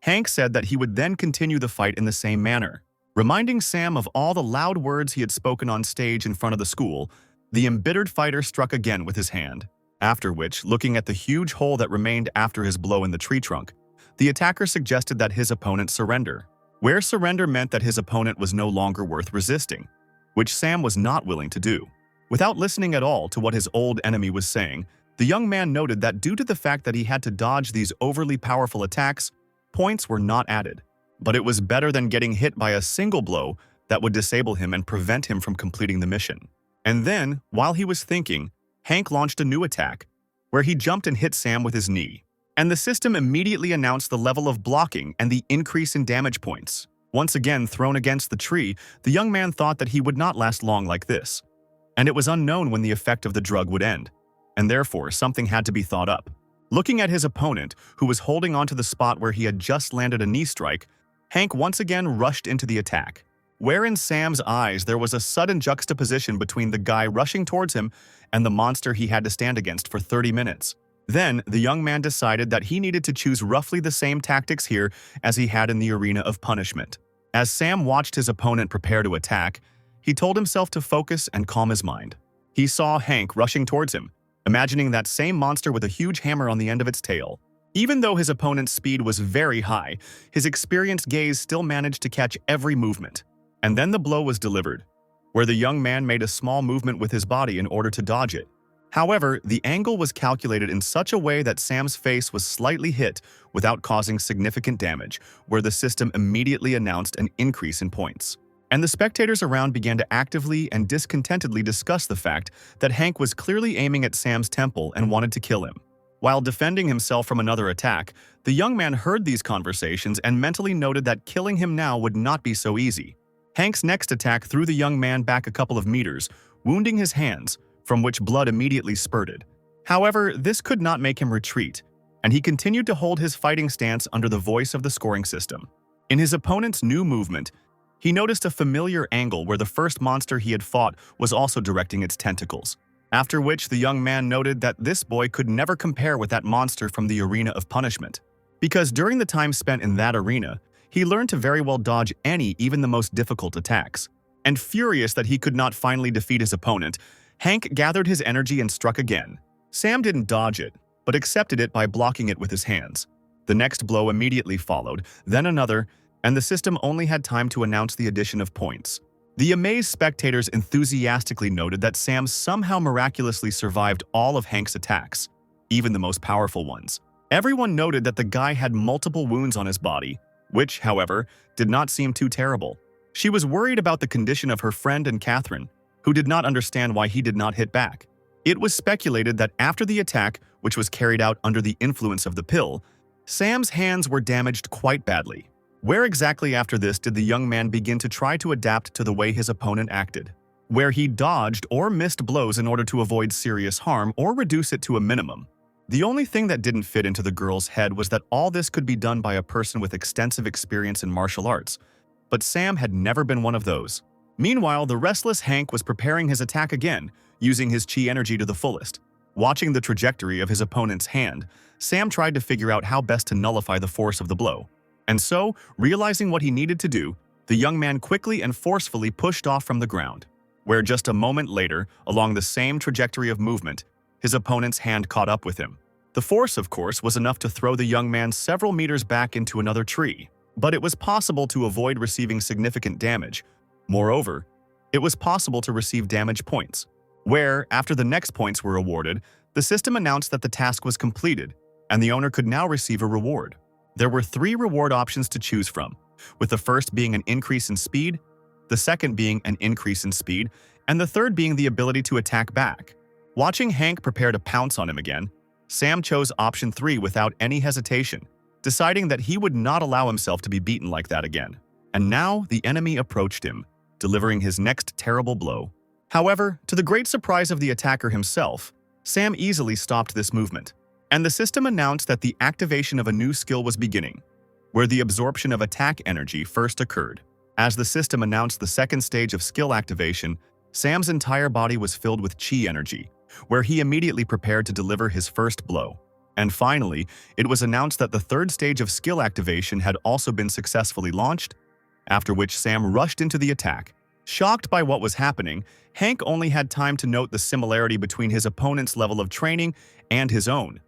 Hank said that he would then continue the fight in the same manner. Reminding Sam of all the loud words he had spoken on stage in front of the school, the embittered fighter struck again with his hand, after which, looking at the huge hole that remained after his blow in the tree trunk, the attacker suggested that his opponent surrender, where surrender meant that his opponent was no longer worth resisting, which Sam was not willing to do. Without listening at all to what his old enemy was saying, the young man noted that due to the fact that he had to dodge these overly powerful attacks, points were not added. But it was better than getting hit by a single blow that would disable him and prevent him from completing the mission. And then, while he was thinking, Hank launched a new attack, where he jumped and hit Sam with his knee. And the system immediately announced the level of blocking and the increase in damage points. Once again thrown against the tree, the young man thought that he would not last long like this. And it was unknown when the effect of the drug would end, and therefore something had to be thought up. Looking at his opponent, who was holding onto the spot where he had just landed a knee strike, Hank once again rushed into the attack, where in Sam's eyes there was a sudden juxtaposition between the guy rushing towards him and the monster he had to stand against for 30 minutes. Then, the young man decided that he needed to choose roughly the same tactics here as he had in the arena of punishment. As Sam watched his opponent prepare to attack, he told himself to focus and calm his mind. He saw Hank rushing towards him, imagining that same monster with a huge hammer on the end of its tail. Even though his opponent's speed was very high, his experienced gaze still managed to catch every movement. And then the blow was delivered, where the young man made a small movement with his body in order to dodge it. However, the angle was calculated in such a way that Sam's face was slightly hit without causing significant damage, where the system immediately announced an increase in points. And the spectators around began to actively and discontentedly discuss the fact that Hank was clearly aiming at Sam's temple and wanted to kill him. While defending himself from another attack, the young man heard these conversations and mentally noted that killing him now would not be so easy. Hank's next attack threw the young man back a couple of meters, wounding his hands, from which blood immediately spurted. However, this could not make him retreat, and he continued to hold his fighting stance under the voice of the scoring system. In his opponent's new movement, he noticed a familiar angle where the first monster he had fought was also directing its tentacles, after which the young man noted that this boy could never compare with that monster from the arena of punishment, because during the time spent in that arena, he learned to very well dodge any, even the most difficult attacks. And furious that he could not finally defeat his opponent, Hank gathered his energy and struck again. Sam didn't dodge it, but accepted it by blocking it with his hands. The next blow immediately followed, then another, and the system only had time to announce the addition of points. The amazed spectators enthusiastically noted that Sam somehow miraculously survived all of Hank's attacks, even the most powerful ones. Everyone noted that the guy had multiple wounds on his body, which, however, did not seem too terrible. She was worried about the condition of her friend and Catherine, who did not understand why he did not hit back. It was speculated that after the attack, which was carried out under the influence of the pill, Sam's hands were damaged quite badly. Where exactly after this did the young man begin to try to adapt to the way his opponent acted, where he dodged or missed blows in order to avoid serious harm or reduce it to a minimum. The only thing that didn't fit into the girl's head was that all this could be done by a person with extensive experience in martial arts, but Sam had never been one of those. Meanwhile, the restless Hank was preparing his attack again, using his chi energy to the fullest. Watching the trajectory of his opponent's hand, Sam tried to figure out how best to nullify the force of the blow. And so, realizing what he needed to do, the young man quickly and forcefully pushed off from the ground, where just a moment later, along the same trajectory of movement, his opponent's hand caught up with him. The force, of course, was enough to throw the young man several meters back into another tree, but it was possible to avoid receiving significant damage. Moreover, it was possible to receive damage points, where, after the next points were awarded, the system announced that the task was completed, and the owner could now receive a reward. There were 3 reward options to choose from, with the first being an increase in speed, the second being an increase in speed, and the third being the ability to attack back. Watching Hank prepare to pounce on him again, Sam chose option 3 without any hesitation, deciding that he would not allow himself to be beaten like that again. And now the enemy approached him, delivering his next terrible blow. However, to the great surprise of the attacker himself, Sam easily stopped this movement, and the system announced that the activation of a new skill was beginning, where the absorption of attack energy first occurred. As the system announced the second stage of skill activation, Sam's entire body was filled with chi energy, where he immediately prepared to deliver his first blow. And finally, it was announced that the third stage of skill activation had also been successfully launched, after which Sam rushed into the attack. Shocked by what was happening, Hank only had time to note the similarity between his opponent's level of training and his own,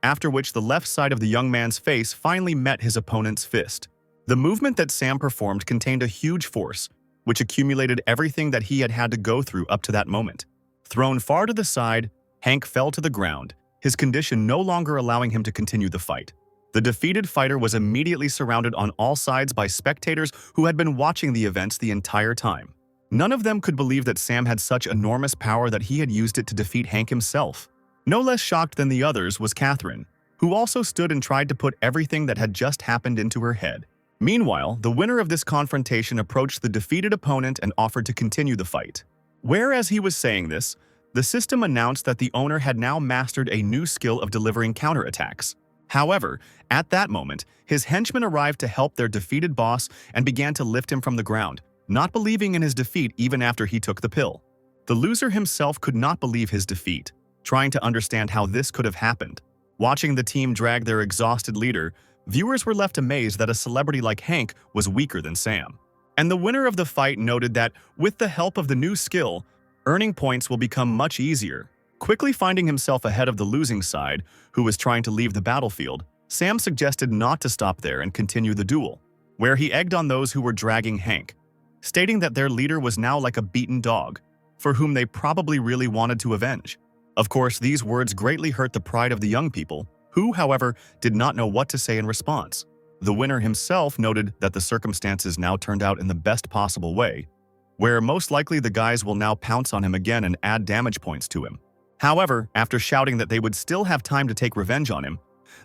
after which the left side of the young man's face finally met his opponent's fist. The movement that Sam performed contained a huge force, which accumulated everything that he had had to go through up to that moment. Thrown far to the side, Hank fell to the ground, his condition no longer allowing him to continue the fight. The defeated fighter was immediately surrounded on all sides by spectators who had been watching the events the entire time. None of them could believe that Sam had such enormous power that he had used it to defeat Hank himself. No less shocked than the others was Catherine, who also stood and tried to put everything that had just happened into her head. Meanwhile, the winner of this confrontation approached the defeated opponent and offered to continue the fight. Whereas he was saying this, the system announced that the owner had now mastered a new skill of delivering counterattacks. However, at that moment, his henchmen arrived to help their defeated boss and began to lift him from the ground, not believing in his defeat even after he took the pill. The loser himself could not believe his defeat, trying to understand how this could have happened. Watching the team drag their exhausted leader, viewers were left amazed that a celebrity like Hank was weaker than Sam. And the winner of the fight noted that, with the help of the new skill, earning points will become much easier. Quickly finding himself ahead of the losing side, who was trying to leave the battlefield, Sam suggested not to stop there and continue the duel, where he egged on those who were dragging Hank, stating that their leader was now like a beaten dog, for whom they probably really wanted to avenge. Of course, these words greatly hurt the pride of the young people, who, however, did not know what to say in response. The winner himself noted that the circumstances now turned out in the best possible way, where most likely the guys will now pounce on him again and add damage points to him. However, after shouting that they would still have time to take revenge on him,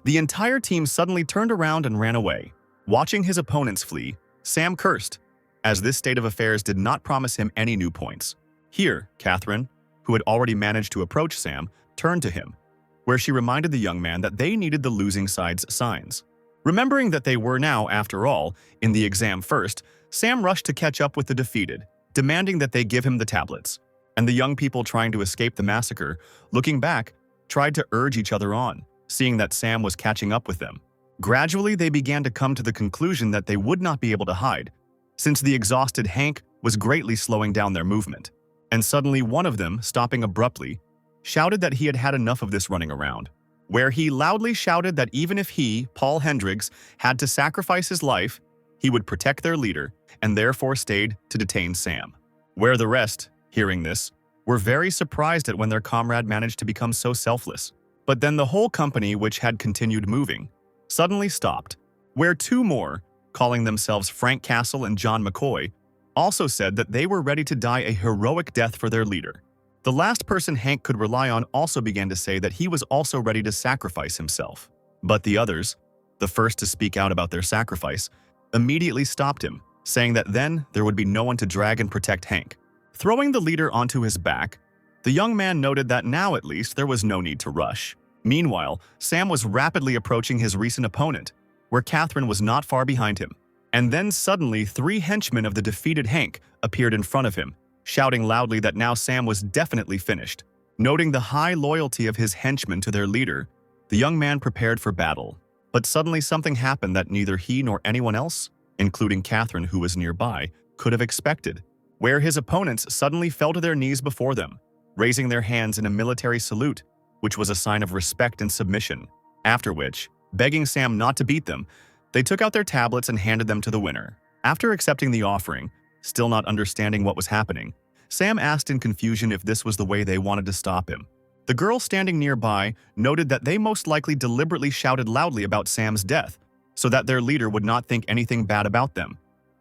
the entire team suddenly turned around and ran away. Watching his opponents flee, Sam cursed, as this state of affairs did not promise him any new points. Here, Catherine, who had already managed to approach Sam, turned to him, where she reminded the young man that they needed the losing side's signs. Remembering that they were now, after all, in the exam first, Sam rushed to catch up with the defeated, demanding that they give him the tablets. And the young people trying to escape the massacre, looking back, tried to urge each other on, seeing that Sam was catching up with them. Gradually, they began to come to the conclusion that they would not be able to hide, since the exhausted Hank was greatly slowing down their movement. And suddenly one of them, stopping abruptly, shouted that he had had enough of this running around, where he loudly shouted that even if he, Paul Hendricks, had to sacrifice his life, he would protect their leader and therefore stayed to detain Sam. Where the rest, hearing this, were very surprised at when their comrade managed to become so selfless. But then the whole company, which had continued moving, suddenly stopped, where two more, calling themselves Frank Castle and John McCoy, also said that they were ready to die a heroic death for their leader. The last person Hank could rely on also began to say that he was also ready to sacrifice himself. But the others, the first to speak out about their sacrifice, immediately stopped him, saying that then there would be no one to drag and protect Hank. Throwing the leader onto his back, the young man noted that now at least there was no need to rush. Meanwhile, Sam was rapidly approaching his recent opponent, where Catherine was not far behind him. And then suddenly 3 henchmen of the defeated Hank appeared in front of him, shouting loudly that now Sam was definitely finished. Noting the high loyalty of his henchmen to their leader, the young man prepared for battle. But suddenly something happened that neither he nor anyone else, including Catherine who was nearby, could have expected, where his opponents suddenly fell to their knees before them, raising their hands in a military salute, which was a sign of respect and submission. After which, begging Sam not to beat them, they took out their tablets and handed them to the winner. After accepting the offering, still not understanding what was happening, Sam asked in confusion if this was the way they wanted to stop him. The girl standing nearby noted that they most likely deliberately shouted loudly about Sam's death, so that their leader would not think anything bad about them,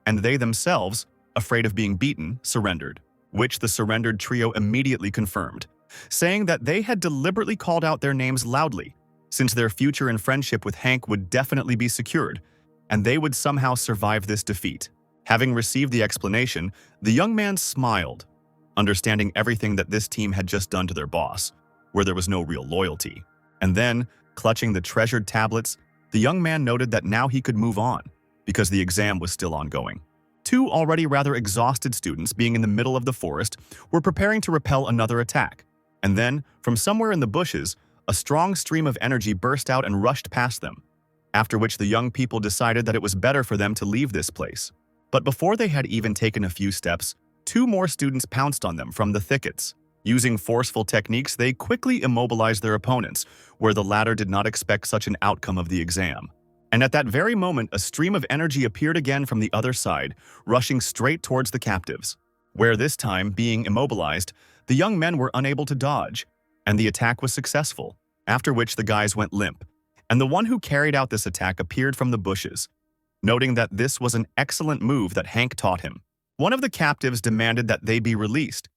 and they themselves afraid of being beaten, surrendered, which the surrendered trio immediately confirmed, saying that they had deliberately called out their names loudly, since their future in friendship with Hank would definitely be secured, and they would somehow survive this defeat. Having received the explanation, the young man smiled, understanding everything that this team had just done to their boss, where there was no real loyalty. And then, clutching the treasured tablets, the young man noted that now he could move on, because the exam was still ongoing. Two already rather exhausted students, being in the middle of the forest, were preparing to repel another attack. And then, from somewhere in the bushes, a strong stream of energy burst out and rushed past them, after which the young people decided that it was better for them to leave this place. But before they had even taken a few steps, two more students pounced on them from the thickets. Using forceful techniques, they quickly immobilized their opponents, where the latter did not expect such an outcome of the exam. And at that very moment, a stream of energy appeared again from the other side, rushing straight towards the captives, where this time, being immobilized, the young men were unable to dodge, and the attack was successful, after which the guys went limp, and the one who carried out this attack appeared from the bushes, noting that this was an excellent move that Hank taught him. One of the captives demanded that they be released,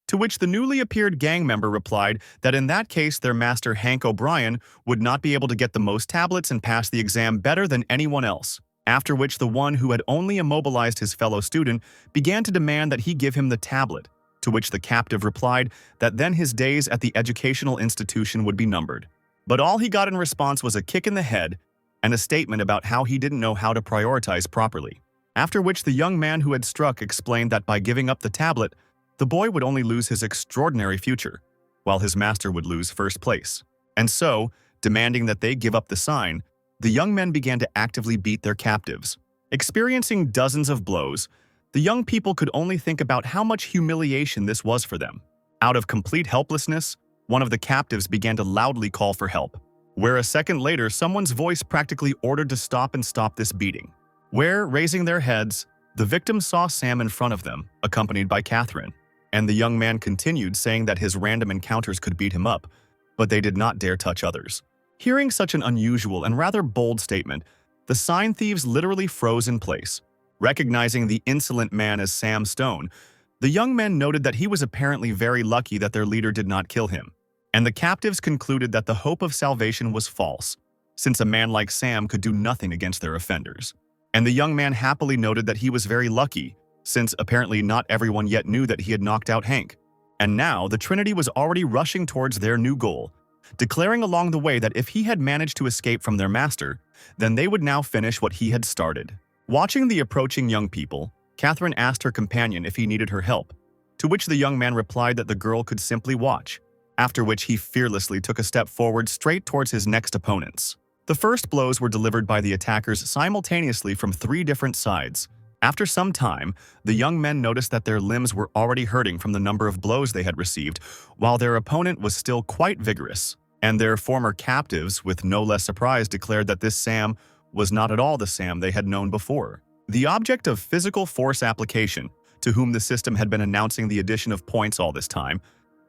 to which the newly appeared gang member replied that in that case their master Hank O'Brien would not be able to get the most tablets and pass the exam better than anyone else, after which the one who had only immobilized his fellow student began to demand that he give him the tablet, to which the captive replied that then his days at the educational institution would be numbered. But all he got in response was a kick in the head and a statement about how he didn't know how to prioritize properly, after which the young man who had struck explained that by giving up the tablet, the boy would only lose his extraordinary future, while his master would lose first place. And so, demanding that they give up the sign, the young men began to actively beat their captives. Experiencing dozens of blows, the young people could only think about how much humiliation this was for them. Out of complete helplessness, one of the captives began to loudly call for help, where a second later someone's voice practically ordered to stop this beating. Where, raising their heads, the victims saw Sam in front of them, accompanied by Catherine. And the young man continued, saying that his random encounters could beat him up, but they did not dare touch others. Hearing such an unusual and rather bold statement, the sign thieves literally froze in place. Recognizing the insolent man as Sam Stone, the young men noted that he was apparently very lucky that their leader did not kill him, and the captives concluded that the hope of salvation was false, since a man like Sam could do nothing against their offenders. And the young man happily noted that he was very lucky, since apparently not everyone yet knew that he had knocked out Hank. And now the Trinity was already rushing towards their new goal, declaring along the way that if he had managed to escape from their master, then they would now finish what he had started. Watching the approaching young people, Catherine asked her companion if he needed her help, to which the young man replied that the girl could simply watch, after which he fearlessly took a step forward straight towards his next opponents. The first blows were delivered by the attackers simultaneously from 3 different sides. After some time, the young men noticed that their limbs were already hurting from the number of blows they had received, while their opponent was still quite vigorous. And their former captives, with no less surprise, declared that this Sam was not at all the Sam they had known before. The object of physical force application, to whom the system had been announcing the addition of points all this time,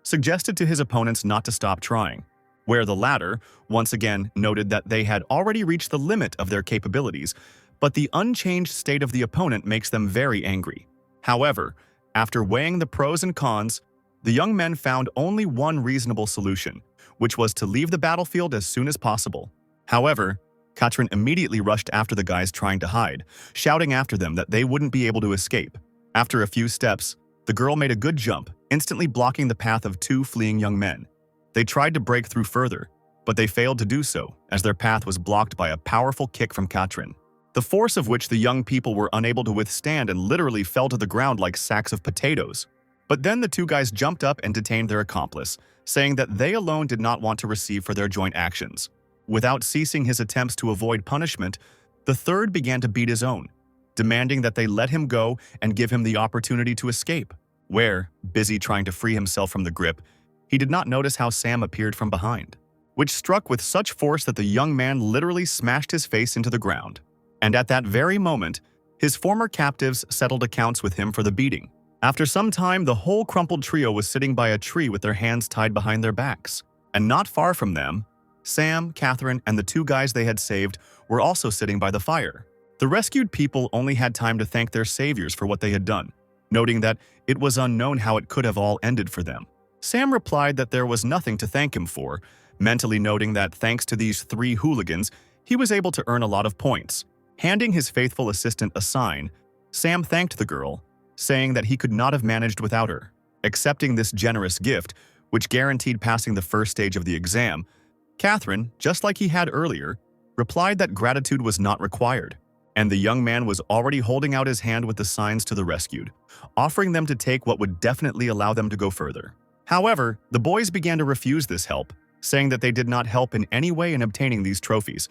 suggested to his opponents not to stop trying, where the latter, once again, noted that they had already reached the limit of their capabilities, but the unchanged state of the opponent makes them very angry. However, after weighing the pros and cons, the young men found only one reasonable solution, which was to leave the battlefield as soon as possible. However, Katrin immediately rushed after the guys trying to hide, shouting after them that they wouldn't be able to escape. After a few steps, the girl made a good jump, instantly blocking the path of 2 fleeing young men. They tried to break through further, but they failed to do so, as their path was blocked by a powerful kick from Katrin, the force of which the young people were unable to withstand and literally fell to the ground like sacks of potatoes. But then the 2 guys jumped up and detained their accomplice, saying that they alone did not want to receive for their joint actions. Without ceasing his attempts to avoid punishment, the third began to beat his own, demanding that they let him go and give him the opportunity to escape, where, busy trying to free himself from the grip, he did not notice how Sam appeared from behind, which struck with such force that the young man literally smashed his face into the ground. And at that very moment, his former captives settled accounts with him for the beating. After some time, the whole crumpled trio was sitting by a tree with their hands tied behind their backs. And not far from them, Sam, Catherine, and the 2 guys they had saved were also sitting by the fire. The rescued people only had time to thank their saviors for what they had done, noting that it was unknown how it could have all ended for them. Sam replied that there was nothing to thank him for, mentally noting that thanks to these 3 hooligans, he was able to earn a lot of points. Handing his faithful assistant a sign, Sam thanked the girl, saying that he could not have managed without her. Accepting this generous gift, which guaranteed passing the first stage of the exam, Catherine, just like he had earlier, replied that gratitude was not required, and the young man was already holding out his hand with the signs to the rescued, offering them to take what would definitely allow them to go further. However, the boys began to refuse this help, saying that they did not help in any way in obtaining these trophies,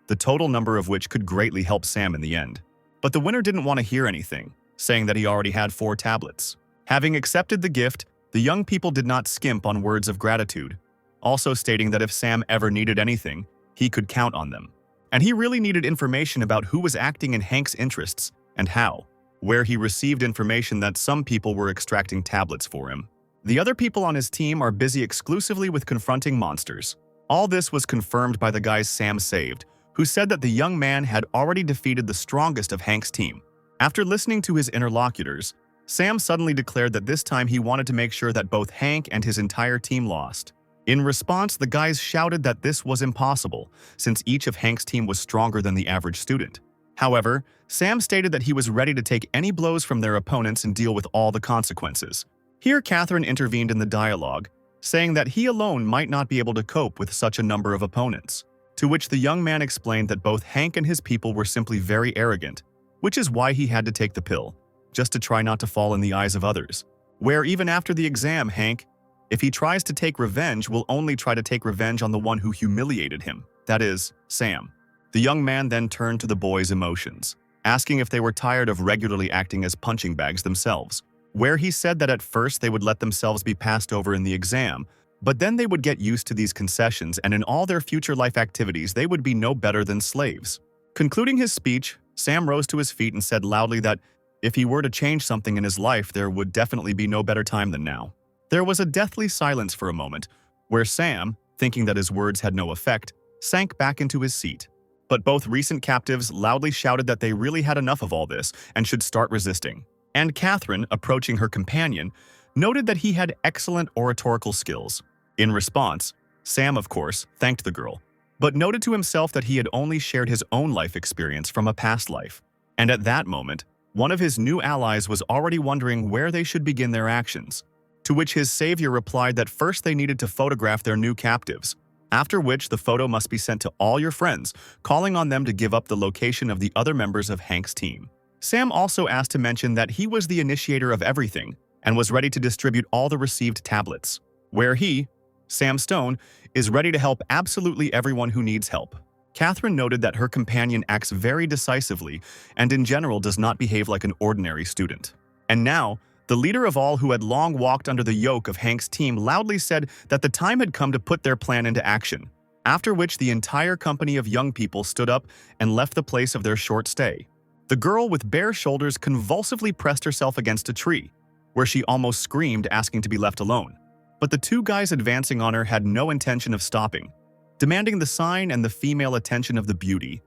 the total number of which could greatly help Sam in the end. But the winner didn't want to hear anything, saying that he already had 4 tablets. Having accepted the gift, the young people did not skimp on words of gratitude, also stating that if Sam ever needed anything, he could count on them. And he really needed information about who was acting in Hank's interests and how, where he received information that some people were extracting tablets for him. The other people on his team are busy exclusively with confronting monsters. All this was confirmed by the guys Sam saved, who said that the young man had already defeated the strongest of Hank's team. After listening to his interlocutors, Sam suddenly declared that this time he wanted to make sure that both Hank and his entire team lost. In response, the guys shouted that this was impossible, since each of Hank's team was stronger than the average student. However, Sam stated that he was ready to take any blows from their opponents and deal with all the consequences. Here, Catherine intervened in the dialogue, saying that he alone might not be able to cope with such a number of opponents, to which the young man explained that both Hank and his people were simply very arrogant, which is why he had to take the pill, just to try not to fall in the eyes of others. Where even after the exam, Hank, if he tries to take revenge, will only try to take revenge on the one who humiliated him, that is, Sam. The young man then turned to the boys' emotions, asking if they were tired of regularly acting as punching bags themselves, where he said that at first they would let themselves be passed over in the exam, but then they would get used to these concessions and in all their future life activities they would be no better than slaves. Concluding his speech, Sam rose to his feet and said loudly that if he were to change something in his life, there would definitely be no better time than now. There was a deathly silence for a moment, where Sam, thinking that his words had no effect, sank back into his seat. But both recent captives loudly shouted that they really had enough of all this and should start resisting. And Catherine, approaching her companion, noted that he had excellent oratorical skills. In response, Sam, of course, thanked the girl, but noted to himself that he had only shared his own life experience from a past life. And at that moment, one of his new allies was already wondering where they should begin their actions, to which his savior replied that first they needed to photograph their new captives, after which the photo must be sent to all your friends, calling on them to give up the location of the other members of Hank's team. Sam also asked to mention that he was the initiator of everything and was ready to distribute all the received tablets, where he, Sam Stone, is ready to help absolutely everyone who needs help. Catherine noted that her companion acts very decisively and in general does not behave like an ordinary student. And now, the leader of all who had long walked under the yoke of Hank's team loudly said that the time had come to put their plan into action, after which the entire company of young people stood up and left the place of their short stay. The girl with bare shoulders convulsively pressed herself against a tree, where she almost screamed, asking to be left alone. But the 2 guys advancing on her had no intention of stopping, demanding the sign and the female attention of the beauty,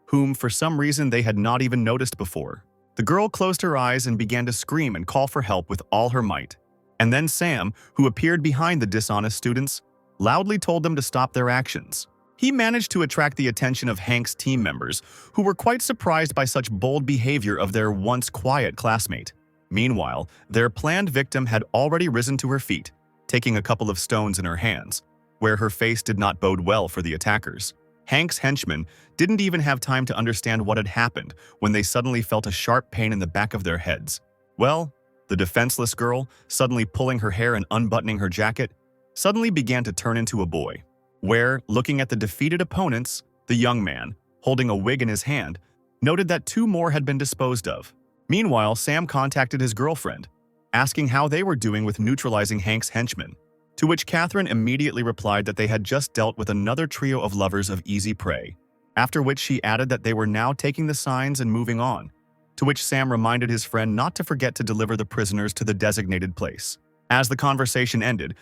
whom for some reason they had not even noticed before. The girl closed her eyes and began to scream and call for help with all her might. And then Sam, who appeared behind the dishonest students, loudly told them to stop their actions. He managed to attract the attention of Hank's team members, who were quite surprised by such bold behavior of their once quiet classmate. Meanwhile, their planned victim had already risen to her feet, taking a couple of stones in her hands, where her face did not bode well for the attackers. Hank's henchmen didn't even have time to understand what had happened when they suddenly felt a sharp pain in the back of their heads. Well, the defenseless girl, suddenly pulling her hair and unbuttoning her jacket, suddenly began to turn into a boy, where, looking at the defeated opponents, the young man, holding a wig in his hand, noted that 2 more had been disposed of. Meanwhile, Sam contacted his girlfriend, asking how they were doing with neutralizing Hank's henchmen, to which Catherine immediately replied that they had just dealt with another trio of lovers of easy prey, after which she added that they were now taking the signs and moving on, to which Sam reminded his friend not to forget to deliver the prisoners to the designated place. As the conversation ended,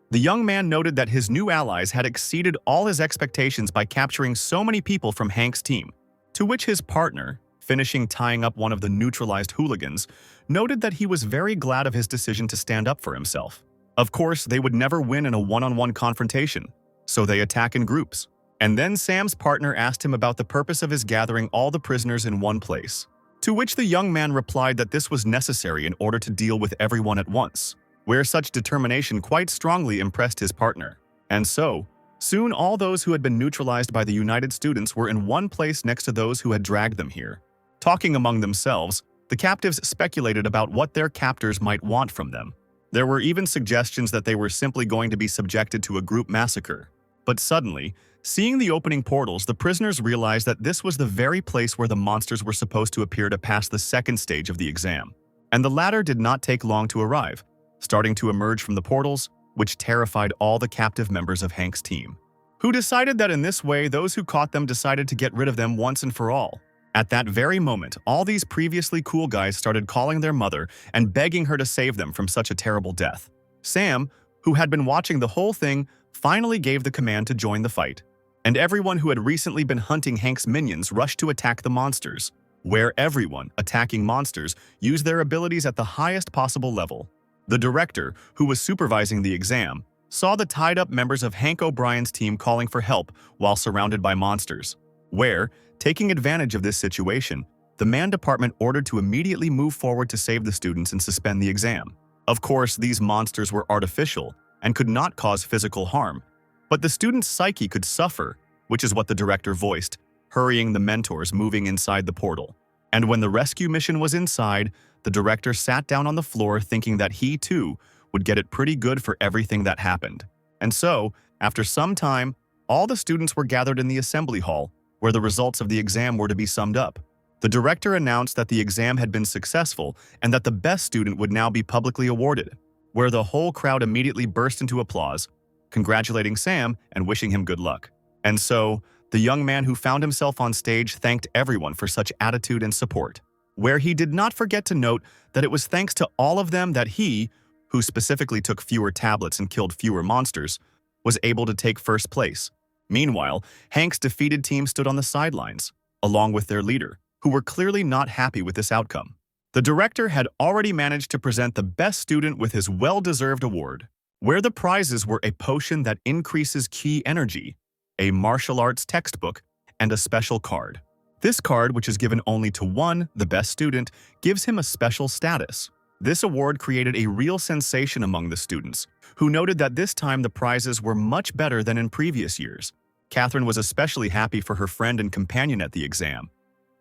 the young man noted that his new allies had exceeded all his expectations by capturing so many people from Hank's team, to which his partner, finishing tying up one of the neutralized hooligans, noted that he was very glad of his decision to stand up for himself. Of course, they would never win in a one-on-one confrontation, so they attack in groups. And then Sam's partner asked him about the purpose of his gathering all the prisoners in one place, to which the young man replied that this was necessary in order to deal with everyone at once, where such determination quite strongly impressed his partner. And so, soon all those who had been neutralized by the United Students were in one place next to those who had dragged them here. Talking among themselves, the captives speculated about what their captors might want from them. There were even suggestions that they were simply going to be subjected to a group massacre. But suddenly, seeing the opening portals, the prisoners realized that this was the very place where the monsters were supposed to appear to pass the second stage of the exam. And the latter did not take long to arrive, starting to emerge from the portals, which terrified all the captive members of Hank's team, who decided that in this way those who caught them decided to get rid of them once and for all. At that very moment, all these previously cool guys started calling their mother and begging her to save them from such a terrible death. Sam, who had been watching the whole thing, finally gave the command to join the fight, and everyone who had recently been hunting Hank's minions rushed to attack the monsters, where everyone attacking monsters used their abilities at the highest possible level. The director, who was supervising the exam, saw the tied-up members of Hank O'Brien's team calling for help while surrounded by monsters, where, taking advantage of this situation, the man department ordered to immediately move forward to save the students and suspend the exam. Of course, these monsters were artificial and could not cause physical harm, but the student's psyche could suffer, which is what the director voiced, hurrying the mentors moving inside the portal. And when the rescue mission was inside, the director sat down on the floor thinking that he, too, would get it pretty good for everything that happened. And so, after some time, all the students were gathered in the assembly hall, where the results of the exam were to be summed up. The director announced that the exam had been successful and that the best student would now be publicly awarded, where the whole crowd immediately burst into applause, congratulating Sam and wishing him good luck. And so, the young man who found himself on stage thanked everyone for such attitude and support, where he did not forget to note that it was thanks to all of them that he, who specifically took fewer tablets and killed fewer monsters, was able to take first place. Meanwhile, Hank's defeated team stood on the sidelines, along with their leader, who were clearly not happy with this outcome. The director had already managed to present the best student with his well-deserved award, where the prizes were a potion that increases ki energy, a martial arts textbook, and a special card. This card, which is given only to one, the best student, gives him a special status. This award created a real sensation among the students, who noted that this time the prizes were much better than in previous years. Catherine was especially happy for her friend and companion at the exam,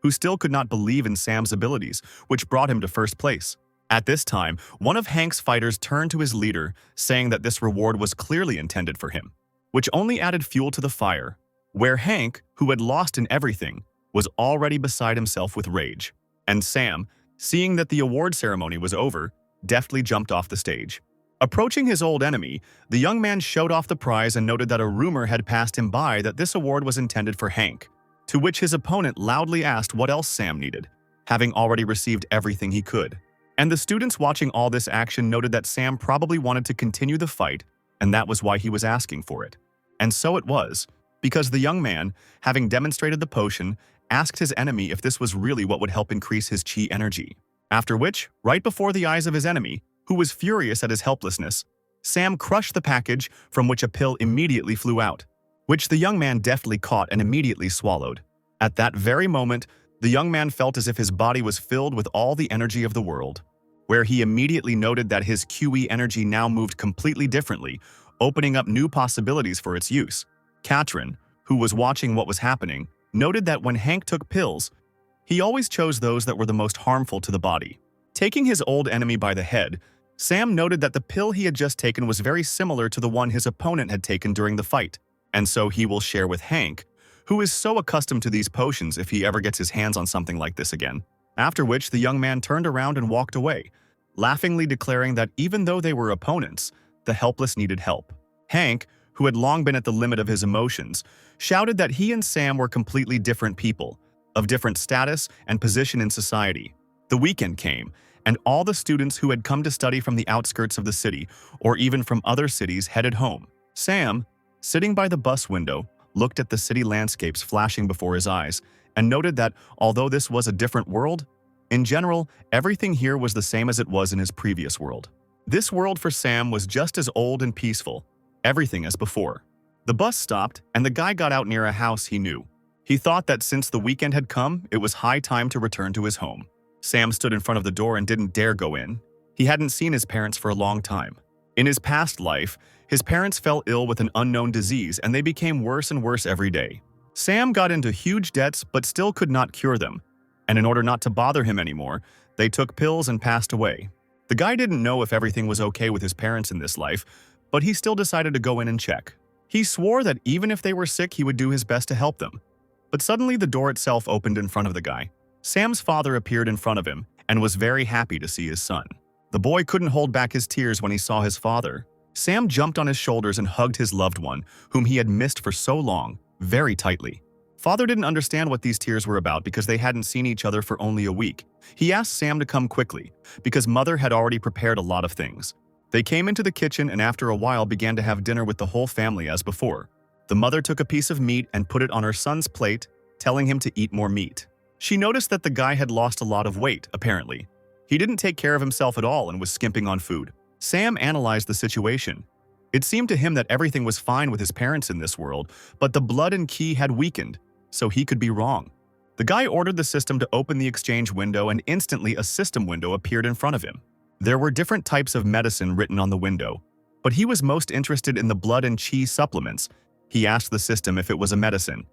who still could not believe in Sam's abilities, which brought him to first place. At this time, one of Hank's fighters turned to his leader, saying that this reward was clearly intended for him, which only added fuel to the fire, where Hank, who had lost in everything, was already beside himself with rage. And Sam, seeing that the award ceremony was over, deftly jumped off the stage. Approaching his old enemy, the young man showed off the prize and noted that a rumor had passed him by that this award was intended for Hank, to which his opponent loudly asked what else Sam needed, having already received everything he could. And the students watching all this action noted that Sam probably wanted to continue the fight, and that was why he was asking for it. And so it was, because the young man, having demonstrated the potion, asked his enemy if this was really what would help increase his chi energy. After which, right before the eyes of his enemy, who was furious at his helplessness, Sam crushed the package, from which a pill immediately flew out, which the young man deftly caught and immediately swallowed. At that very moment, the young man felt as if his body was filled with all the energy of the world, where he immediately noted that his QE energy now moved completely differently, opening up new possibilities for its use. Catherine, who was watching what was happening, noted that when Hank took pills, he always chose those that were the most harmful to the body. Taking his old enemy by the head, Sam noted that the pill he had just taken was very similar to the one his opponent had taken during the fight, and so he will share with Hank, who is so accustomed to these potions if he ever gets his hands on something like this again. After which, the young man turned around and walked away, laughingly declaring that even though they were opponents, the helpless needed help. Hank, who had long been at the limit of his emotions, shouted that he and Sam were completely different people, of different status and position in society. The weekend came, and all the students who had come to study from the outskirts of the city, or even from other cities, headed home. Sam, sitting by the bus window, looked at the city landscapes flashing before his eyes, and noted that although this was a different world, in general, everything here was the same as it was in his previous world. This world for Sam was just as old and peaceful, everything as before. The bus stopped, and the guy got out near a house he knew. He thought that since the weekend had come, it was high time to return to his home. Sam stood in front of the door and didn't dare go in. He hadn't seen his parents for a long time. In his past life, his parents fell ill with an unknown disease and they became worse and worse every day. Sam got into huge debts but still could not cure them, and in order not to bother him anymore, they took pills and passed away. The guy didn't know if everything was okay with his parents in this life, but he still decided to go in and check. He swore that even if they were sick, he would do his best to help them. But suddenly the door itself opened in front of the guy. Sam's father appeared in front of him and was very happy to see his son. The boy couldn't hold back his tears when he saw his father. Sam jumped on his shoulders and hugged his loved one, whom he had missed for so long, very tightly. Father didn't understand what these tears were about because they hadn't seen each other for only a week. He asked Sam to come quickly, because Mother had already prepared a lot of things. They came into the kitchen and after a while began to have dinner with the whole family as before. The mother took a piece of meat and put it on her son's plate, telling him to eat more meat. She noticed that the guy had lost a lot of weight, apparently. He didn't take care of himself at all and was skimping on food. Sam analyzed the situation. It seemed to him that everything was fine with his parents in this world, but the blood and ki had weakened, so he could be wrong. The guy ordered the system to open the exchange window and instantly a system window appeared in front of him. There were different types of medicine written on the window, but he was most interested in the blood and chi supplements. He asked the system if it was a medicine,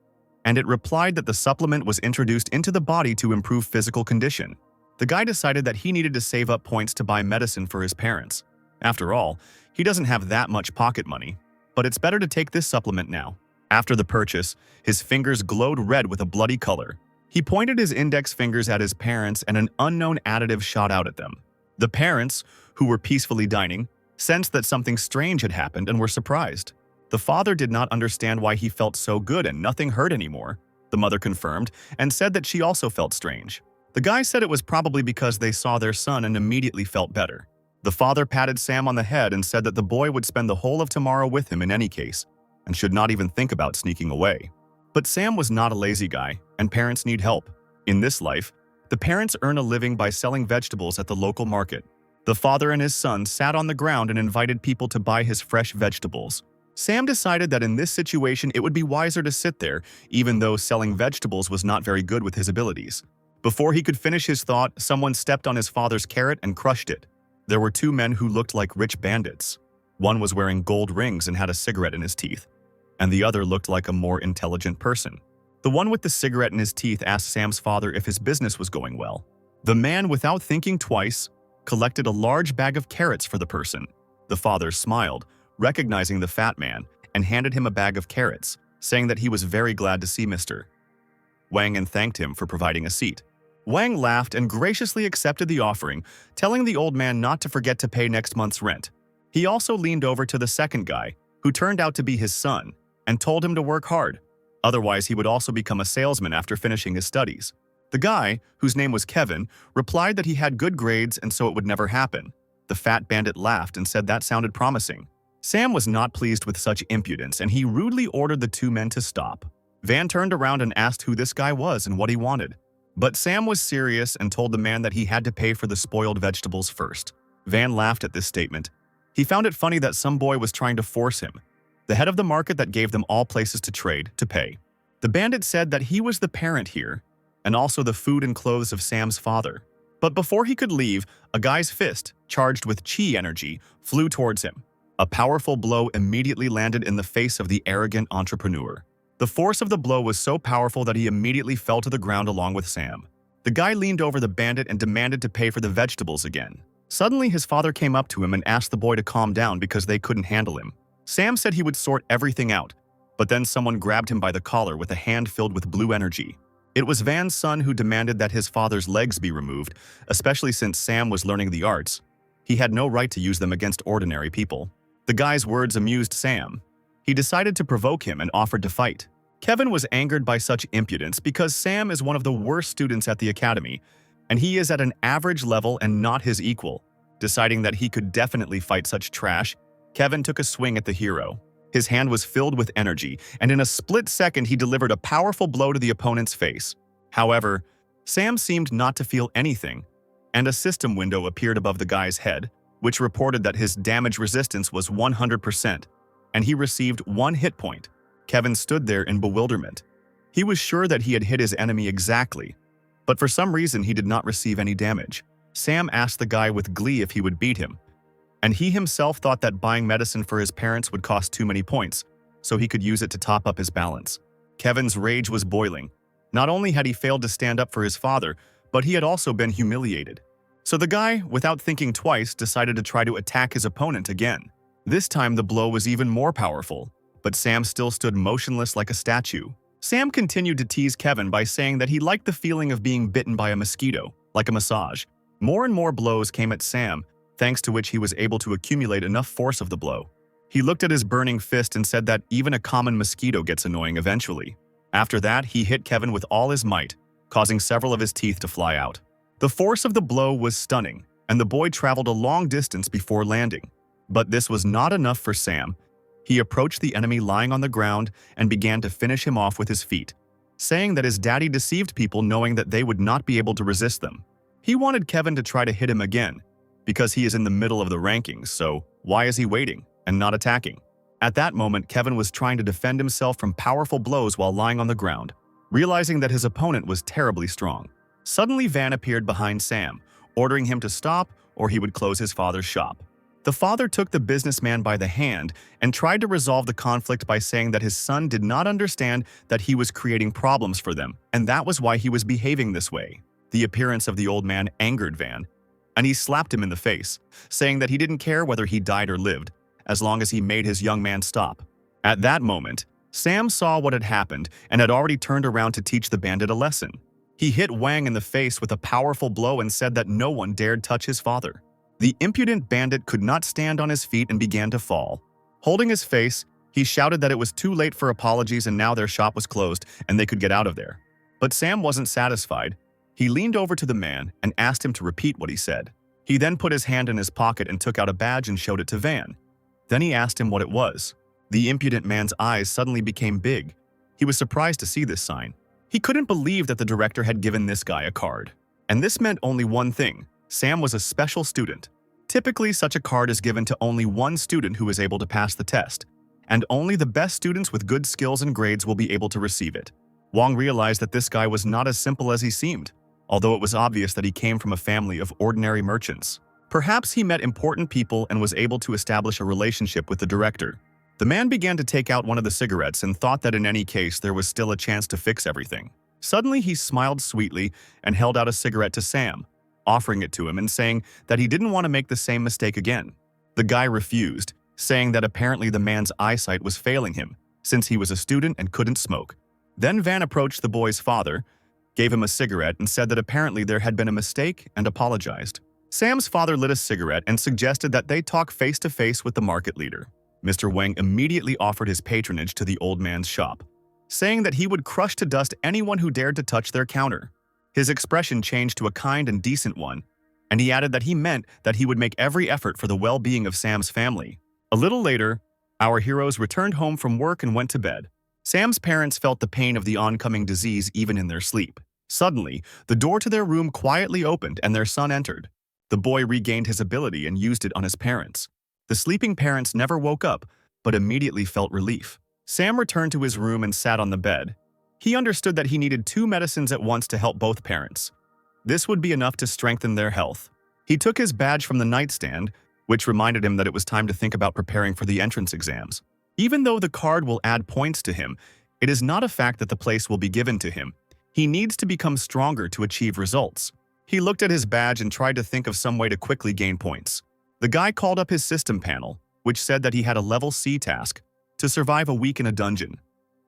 and it replied that the supplement was introduced into the body to improve physical condition. The guy decided that he needed to save up points to buy medicine for his parents. After all, he doesn't have that much pocket money, but it's better to take this supplement now. After the purchase, his fingers glowed red with a bloody color. He pointed his index fingers at his parents and an unknown additive shot out at them. The parents, who were peacefully dining, sensed that something strange had happened and were surprised. The father did not understand why he felt so good and nothing hurt anymore. The mother confirmed and said that she also felt strange. The guy said it was probably because they saw their son and immediately felt better. The father patted Sam on the head and said that the boy would spend the whole of tomorrow with him in any case, and should not even think about sneaking away. But Sam was not a lazy guy, and parents need help. In this life, the parents earn a living by selling vegetables at the local market. The father and his son sat on the ground and invited people to buy his fresh vegetables. Sam decided that in this situation it would be wiser to sit there, even though selling vegetables was not very good with his abilities. Before he could finish his thought, someone stepped on his father's carrot and crushed it. There were two men who looked like rich bandits. One was wearing gold rings and had a cigarette in his teeth, and the other looked like a more intelligent person. The one with the cigarette in his teeth asked Sam's father if his business was going well. The man, without thinking twice, collected a large bag of carrots for the person. The father smiled, recognizing the fat man, and handed him a bag of carrots, saying that he was very glad to see Mr. Wang and thanked him for providing a seat. Wang laughed and graciously accepted the offering, telling the old man not to forget to pay next month's rent. He also leaned over to the second guy, who turned out to be his son, and told him to work hard. Otherwise, he would also become a salesman after finishing his studies. The guy, whose name was Kevin, replied that he had good grades and so it would never happen. The fat bandit laughed and said that sounded promising. Sam was not pleased with such impudence and he rudely ordered the two men to stop. Van turned around and asked who this guy was and what he wanted. But Sam was serious and told the man that he had to pay for the spoiled vegetables first. Van laughed at this statement. He found it funny that some boy was trying to force him, the head of the market that gave them all places to trade, to pay. The bandit said that he was the parent here, and also the food and clothes of Sam's father. But before he could leave, a guy's fist, charged with chi energy, flew towards him. A powerful blow immediately landed in the face of the arrogant entrepreneur. The force of the blow was so powerful that he immediately fell to the ground along with Sam. The guy leaned over the bandit and demanded to pay for the vegetables again. Suddenly, his father came up to him and asked the boy to calm down because they couldn't handle him. Sam said he would sort everything out, but then someone grabbed him by the collar with a hand filled with blue energy. It was Van's son who demanded that his father's legs be removed, especially since Sam was learning the arts. He had no right to use them against ordinary people. The guy's words amused Sam. He decided to provoke him and offered to fight. Kevin was angered by such impudence because Sam is one of the worst students at the academy, and he is at an average level and not his equal. Deciding that he could definitely fight such trash, Kevin took a swing at the hero. His hand was filled with energy, and in a split second he delivered a powerful blow to the opponent's face. However, Sam seemed not to feel anything, and a system window appeared above the guy's head, which reported that his damage resistance was 100%, and he received 1 hit point. Kevin stood there in bewilderment. He was sure that he had hit his enemy exactly, but for some reason he did not receive any damage. Sam asked the guy with glee if he would beat him, and he himself thought that buying medicine for his parents would cost too many points, so he could use it to top up his balance. Kevin's rage was boiling. Not only had he failed to stand up for his father, but he had also been humiliated. So the guy, without thinking twice, decided to try to attack his opponent again. This time the blow was even more powerful, but Sam still stood motionless like a statue. Sam continued to tease Kevin by saying that he liked the feeling of being bitten by a mosquito, like a massage. More and more blows came at Sam, thanks to which he was able to accumulate enough force of the blow. He looked at his burning fist and said that even a common mosquito gets annoying eventually. After that, he hit Kevin with all his might, causing several of his teeth to fly out. The force of the blow was stunning, and the boy traveled a long distance before landing. But this was not enough for Sam. He approached the enemy lying on the ground and began to finish him off with his feet, saying that his daddy deceived people knowing that they would not be able to resist them. He wanted Kevin to try to hit him again, because he is in the middle of the rankings, so why is he waiting and not attacking? At that moment, Kevin was trying to defend himself from powerful blows while lying on the ground, realizing that his opponent was terribly strong. Suddenly, Van appeared behind Sam, ordering him to stop or he would close his father's shop. The father took the businessman by the hand and tried to resolve the conflict by saying that his son did not understand that he was creating problems for them, and that was why he was behaving this way. The appearance of the old man angered Van, and he slapped him in the face, saying that he didn't care whether he died or lived, as long as he made his young man stop. At that moment, Sam saw what had happened and had already turned around to teach the bandit a lesson. He hit Wang in the face with a powerful blow and said that no one dared touch his father. The impudent bandit could not stand on his feet and began to fall. Holding his face, he shouted that it was too late for apologies and now their shop was closed and they could get out of there. But Sam wasn't satisfied. He leaned over to the man and asked him to repeat what he said. He then put his hand in his pocket and took out a badge and showed it to Van. Then he asked him what it was. The impudent man's eyes suddenly became big. He was surprised to see this sign. He couldn't believe that the director had given this guy a card. And this meant only one thing. Sam was a special student. Typically, such a card is given to only one student who is able to pass the test, and only the best students with good skills and grades will be able to receive it. Wang realized that this guy was not as simple as he seemed, although it was obvious that he came from a family of ordinary merchants. Perhaps he met important people and was able to establish a relationship with the director. The man began to take out one of the cigarettes and thought that in any case there was still a chance to fix everything. Suddenly he smiled sweetly and held out a cigarette to Sam, offering it to him and saying that he didn't want to make the same mistake again. The guy refused, saying that apparently the man's eyesight was failing him, since he was a student and couldn't smoke. Then Van approached the boy's father, gave him a cigarette and said that apparently there had been a mistake and apologized. Sam's father lit a cigarette and suggested that they talk face-to-face with the market leader. Mr. Wang immediately offered his patronage to the old man's shop, saying that he would crush to dust anyone who dared to touch their counter. His expression changed to a kind and decent one, and he added that he meant that he would make every effort for the well-being of Sam's family. A little later, our heroes returned home from work and went to bed. Sam's parents felt the pain of the oncoming disease even in their sleep. Suddenly, the door to their room quietly opened and their son entered. The boy regained his ability and used it on his parents. The sleeping parents never woke up, but immediately felt relief. Sam returned to his room and sat on the bed. He understood that he needed 2 medicines at once to help both parents. This would be enough to strengthen their health. He took his badge from the nightstand, which reminded him that it was time to think about preparing for the entrance exams. Even though the card will add points to him, it is not a fact that the place will be given to him. He needs to become stronger to achieve results. He looked at his badge and tried to think of some way to quickly gain points. The guy called up his system panel, which said that he had a level C task, to survive a week in a dungeon,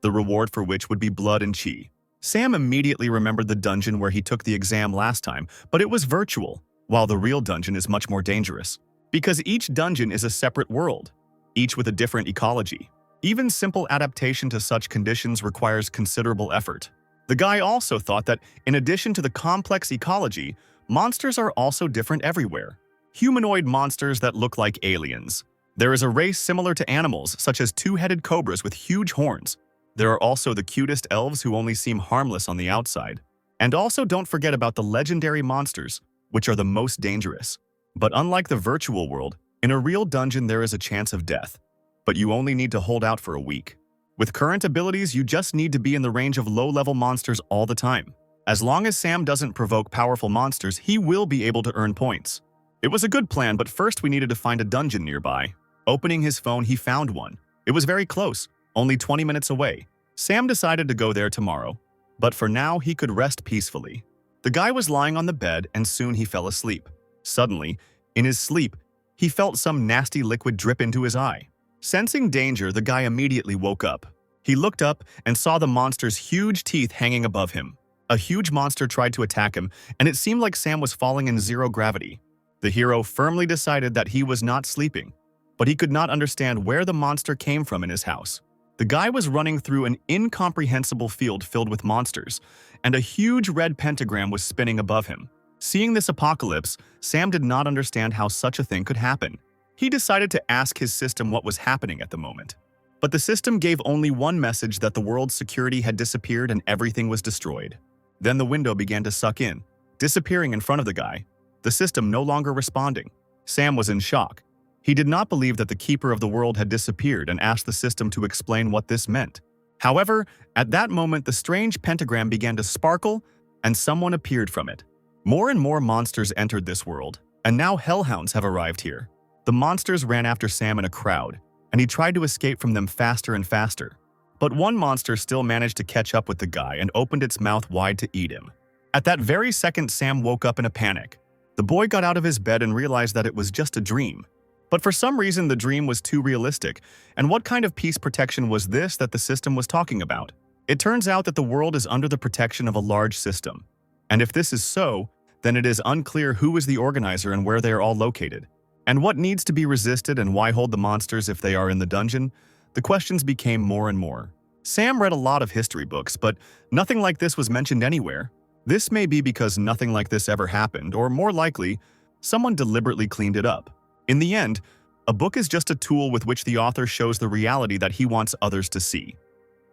the reward for which would be blood and chi. Sam immediately remembered the dungeon where he took the exam last time, but it was virtual, while the real dungeon is much more dangerous. Because each dungeon is a separate world, each with a different ecology. Even simple adaptation to such conditions requires considerable effort. The guy also thought that, in addition to the complex ecology, monsters are also different everywhere. Humanoid monsters that look like aliens, There is a race similar to animals, such as two-headed cobras with huge horns. There are also the cutest elves who only seem harmless on the outside. And also don't forget about the legendary monsters, which are the most dangerous. But unlike the virtual world, in a real dungeon there is a chance of death. But you only need to hold out for a week. With current abilities, you just need to be in the range of low-level monsters all the time. As long as Sam doesn't provoke powerful monsters, he will be able to earn points. It was a good plan, but first we needed to find a dungeon nearby. Opening his phone, he found one. It was very close, only 20 minutes away. Sam decided to go there tomorrow, but for now he could rest peacefully. The guy was lying on the bed and soon he fell asleep. Suddenly, in his sleep, he felt some nasty liquid drip into his eye. Sensing danger, the guy immediately woke up. He looked up and saw the monster's huge teeth hanging above him. A huge monster tried to attack him, and it seemed like Sam was falling in zero gravity. The hero firmly decided that he was not sleeping, but he could not understand where the monster came from in his house. The guy was running through an incomprehensible field filled with monsters, and a huge red pentagram was spinning above him. Seeing this apocalypse, Sam did not understand how such a thing could happen. He decided to ask his system what was happening at the moment. But the system gave only one message, that the world's security had disappeared and everything was destroyed. Then the window began to suck in, disappearing in front of the guy, the system no longer responding. Sam was in shock. He did not believe that the keeper of the world had disappeared and asked the system to explain what this meant. However, at that moment, the strange pentagram began to sparkle and someone appeared from it. More and more monsters entered this world, and now hellhounds have arrived here. The monsters ran after Sam in a crowd, and he tried to escape from them faster and faster. But one monster still managed to catch up with the guy and opened its mouth wide to eat him. At that very second, Sam woke up in a panic. The boy got out of his bed and realized that it was just a dream. But for some reason, the dream was too realistic. And what kind of peace protection was this that the system was talking about? It turns out that the world is under the protection of a large system. And if this is so, then it is unclear who is the organizer and where they are all located. And what needs to be resisted and why hold the monsters if they are in the dungeon? The questions became more and more. Sam read a lot of history books, but nothing like this was mentioned anywhere. This may be because nothing like this ever happened, or more likely, someone deliberately cleaned it up. In the end, a book is just a tool with which the author shows the reality that he wants others to see.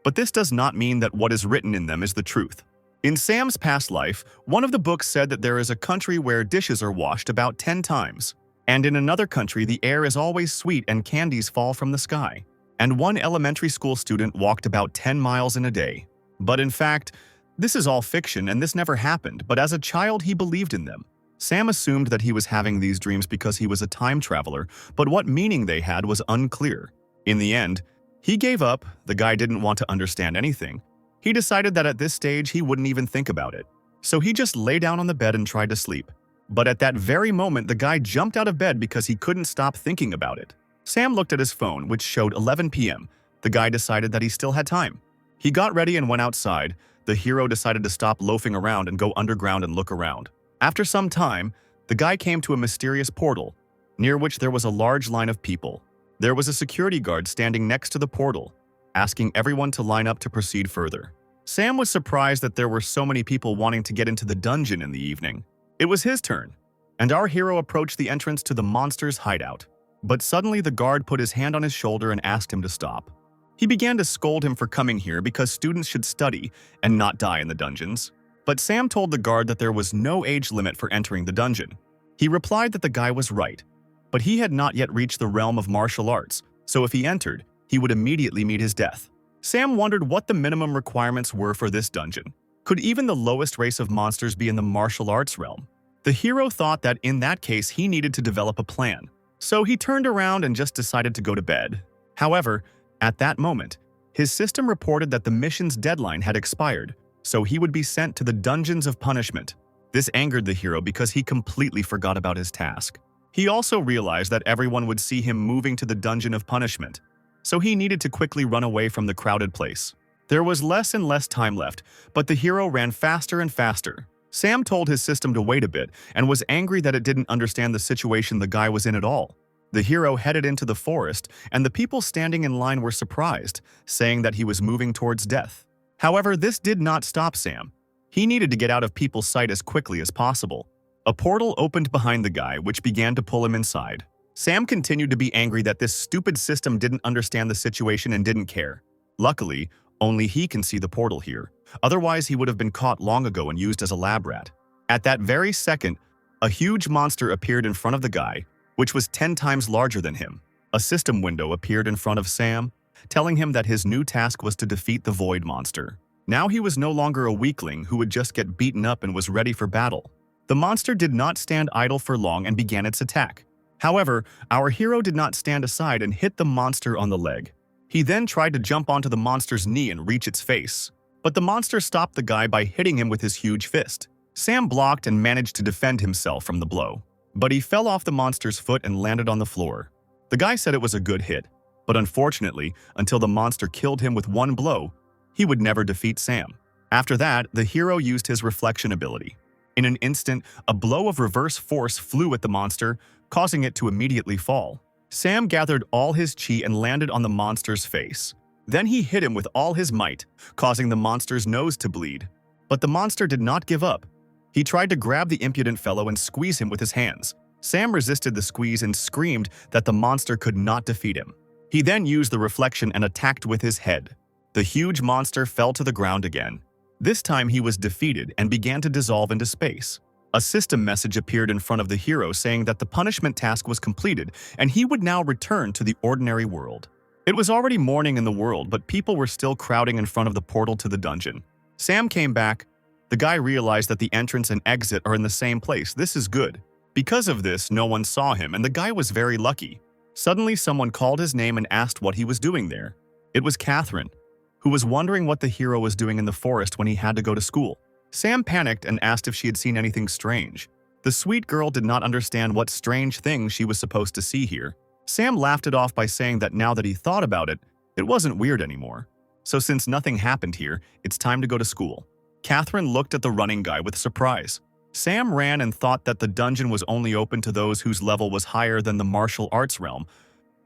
But this does not mean that what is written in them is the truth. In Sam's past life, one of the books said that there is a country where dishes are washed about 10 times. And in another country, the air is always sweet and candies fall from the sky. And one elementary school student walked about 10 miles in a day. But in fact, this is all fiction and this never happened, but as a child he believed in them. Sam assumed that he was having these dreams because he was a time traveler, but what meaning they had was unclear. In the end, he gave up. The guy didn't want to understand anything. He decided that at this stage he wouldn't even think about it. So he just lay down on the bed and tried to sleep. But at that very moment, the guy jumped out of bed because he couldn't stop thinking about it. Sam looked at his phone, which showed 11 p.m. The guy decided that he still had time. He got ready and went outside. The hero decided to stop loafing around and go underground and look around. After some time, the guy came to a mysterious portal, near which there was a large line of people. There was a security guard standing next to the portal, asking everyone to line up to proceed further. Sam was surprised that there were so many people wanting to get into the dungeon in the evening. It was his turn, and our hero approached the entrance to the monster's hideout. But suddenly the guard put his hand on his shoulder and asked him to stop. He began to scold him for coming here because students should study and not die in the dungeons. But Sam told the guard that there was no age limit for entering the dungeon. He replied that the guy was right, but he had not yet reached the realm of martial arts, so if he entered, he would immediately meet his death. Sam wondered what the minimum requirements were for this dungeon. Could even the lowest race of monsters be in the martial arts realm? The hero thought that in that case he needed to develop a plan. So he turned around and just decided to go to bed. However, at that moment, his system reported that the mission's deadline had expired, so he would be sent to the dungeons of punishment. This angered the hero because he completely forgot about his task. He also realized that everyone would see him moving to the dungeon of punishment, so he needed to quickly run away from the crowded place. There was less and less time left, but the hero ran faster and faster. Sam told his system to wait a bit and was angry that it didn't understand the situation the guy was in at all. The hero headed into the forest, and the people standing in line were surprised, saying that he was moving towards death. However, this did not stop Sam. He needed to get out of people's sight as quickly as possible. A portal opened behind the guy, which began to pull him inside. Sam continued to be angry that this stupid system didn't understand the situation and didn't care. Luckily, only he can see the portal here. Otherwise, he would have been caught long ago and used as a lab rat. At that very second, a huge monster appeared in front of the guy, which was 10 times larger than him. A system window appeared in front of Sam, telling him that his new task was to defeat the Void Monster. Now he was no longer a weakling who would just get beaten up and was ready for battle. The monster did not stand idle for long and began its attack. However, our hero did not stand aside and hit the monster on the leg. He then tried to jump onto the monster's knee and reach its face. But the monster stopped the guy by hitting him with his huge fist. Sam blocked and managed to defend himself from the blow. But he fell off the monster's foot and landed on the floor. The guy said it was a good hit, but unfortunately, until the monster killed him with one blow, he would never defeat Sam. After that, the hero used his reflection ability. In an instant, a blow of reverse force flew at the monster, causing it to immediately fall. Sam gathered all his chi and landed on the monster's face. Then he hit him with all his might, causing the monster's nose to bleed. But the monster did not give up. He tried to grab the impudent fellow and squeeze him with his hands. Sam resisted the squeeze and screamed that the monster could not defeat him. He then used the reflection and attacked with his head. The huge monster fell to the ground again. This time he was defeated and began to dissolve into space. A system message appeared in front of the hero saying that the punishment task was completed and he would now return to the ordinary world. It was already morning in the world, but people were still crowding in front of the portal to the dungeon. Sam came back. The guy realized that the entrance and exit are in the same place. This is good. Because of this, no one saw him, and the guy was very lucky. Suddenly, someone called his name and asked what he was doing there. It was Catherine, who was wondering what the hero was doing in the forest when he had to go to school. Sam panicked and asked if she had seen anything strange. The sweet girl did not understand what strange thing she was supposed to see here. Sam laughed it off by saying that now that he thought about it, it wasn't weird anymore. So since nothing happened here, it's time to go to school. Catherine looked at the running guy with surprise. Sam ran and thought that the dungeon was only open to those whose level was higher than the martial arts realm.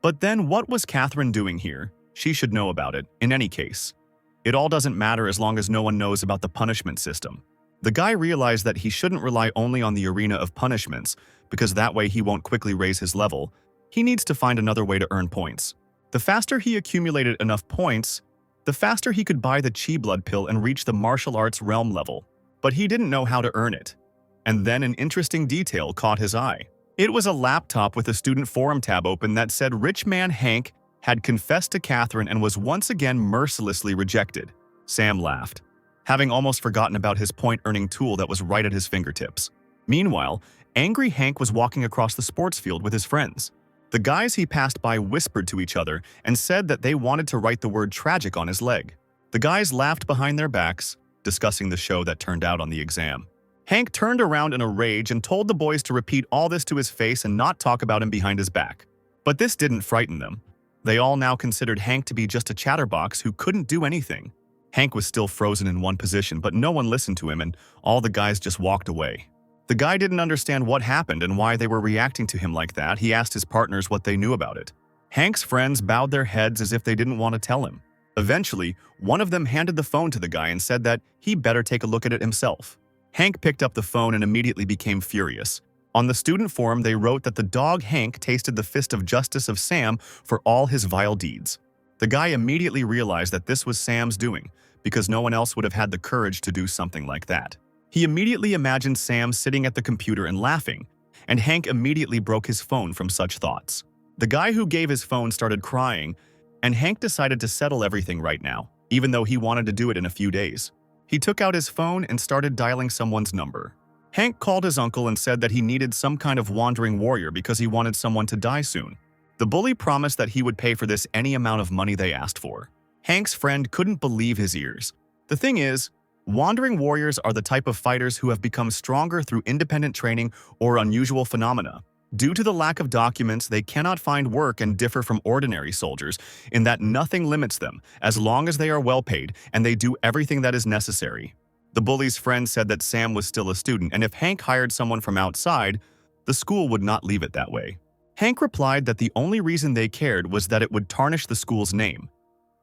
But then what was Catherine doing here? She should know about it, in any case. It all doesn't matter as long as no one knows about the punishment system. The guy realized that he shouldn't rely only on the arena of punishments, because that way he won't quickly raise his level. He needs to find another way to earn points. The faster he accumulated enough points, the faster he could buy the Chi Blood Pill and reach the martial arts realm level. But he didn't know how to earn it. And then an interesting detail caught his eye. It was a laptop with a student forum tab open that said Rich Man Hank had confessed to Catherine and was once again mercilessly rejected. Sam laughed, having almost forgotten about his point-earning tool that was right at his fingertips. Meanwhile, angry Hank was walking across the sports field with his friends. The guys he passed by whispered to each other and said that they wanted to write the word tragic on his leg. The guys laughed behind their backs, discussing the show that turned out on the exam. Hank turned around in a rage and told the boys to repeat all this to his face and not talk about him behind his back. But this didn't frighten them. They all now considered Hank to be just a chatterbox who couldn't do anything. Hank was still frozen in one position, but no one listened to him and all the guys just walked away. The guy didn't understand what happened and why they were reacting to him like that. He asked his partners what they knew about it. Hank's friends bowed their heads as if they didn't want to tell him. Eventually, one of them handed the phone to the guy and said that he better take a look at it himself. Hank picked up the phone and immediately became furious. On the student forum, they wrote that the dog Hank tasted the fist of justice of Sam for all his vile deeds. The guy immediately realized that this was Sam's doing, because no one else would have had the courage to do something like that. He immediately imagined Sam sitting at the computer and laughing, and Hank immediately broke his phone from such thoughts. The guy who gave his phone started crying, and Hank decided to settle everything right now, even though he wanted to do it in a few days. He took out his phone and started dialing someone's number. Hank called his uncle and said that he needed some kind of wandering warrior because he wanted someone to die soon. The bully promised that he would pay for this any amount of money they asked for. Hank's friend couldn't believe his ears. The thing is, wandering warriors are the type of fighters who have become stronger through independent training or unusual phenomena. Due to the lack of documents, they cannot find work and differ from ordinary soldiers in that nothing limits them as long as they are well paid and they do everything that is necessary. The bully's friend said that Sam was still a student, and if Hank hired someone from outside, the school would not leave it that way. Hank replied that the only reason they cared was that it would tarnish the school's name.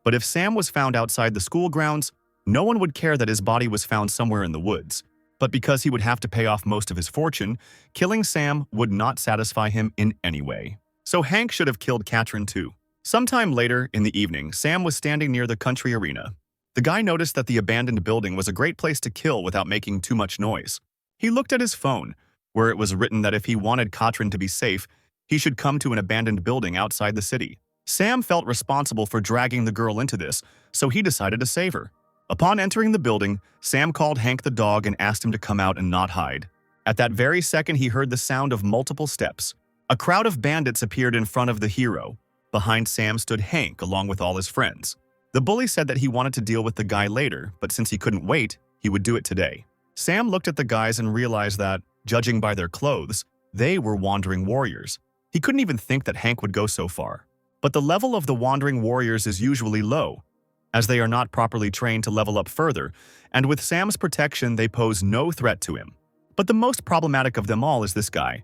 But if Sam was found outside the school grounds, no one would care that his body was found somewhere in the woods. But because he would have to pay off most of his fortune, killing Sam would not satisfy him in any way. So Hank should have killed Katrin too. Sometime later, in the evening, Sam was standing near the country arena. The guy noticed that the abandoned building was a great place to kill without making too much noise. He looked at his phone, where it was written that if he wanted Katrin to be safe, he should come to an abandoned building outside the city. Sam felt responsible for dragging the girl into this, so he decided to save her. Upon entering the building, Sam called Hank the dog and asked him to come out and not hide. At that very second, he heard the sound of multiple steps. A crowd of bandits appeared in front of the hero. Behind Sam stood Hank along with all his friends. The bully said that he wanted to deal with the guy later, but since he couldn't wait, he would do it today. Sam looked at the guys and realized that, judging by their clothes, they were wandering warriors. He couldn't even think that Hank would go so far. But the level of the wandering warriors is usually low, as they are not properly trained to level up further, and with Sam's protection, they pose no threat to him. But the most problematic of them all is this guy.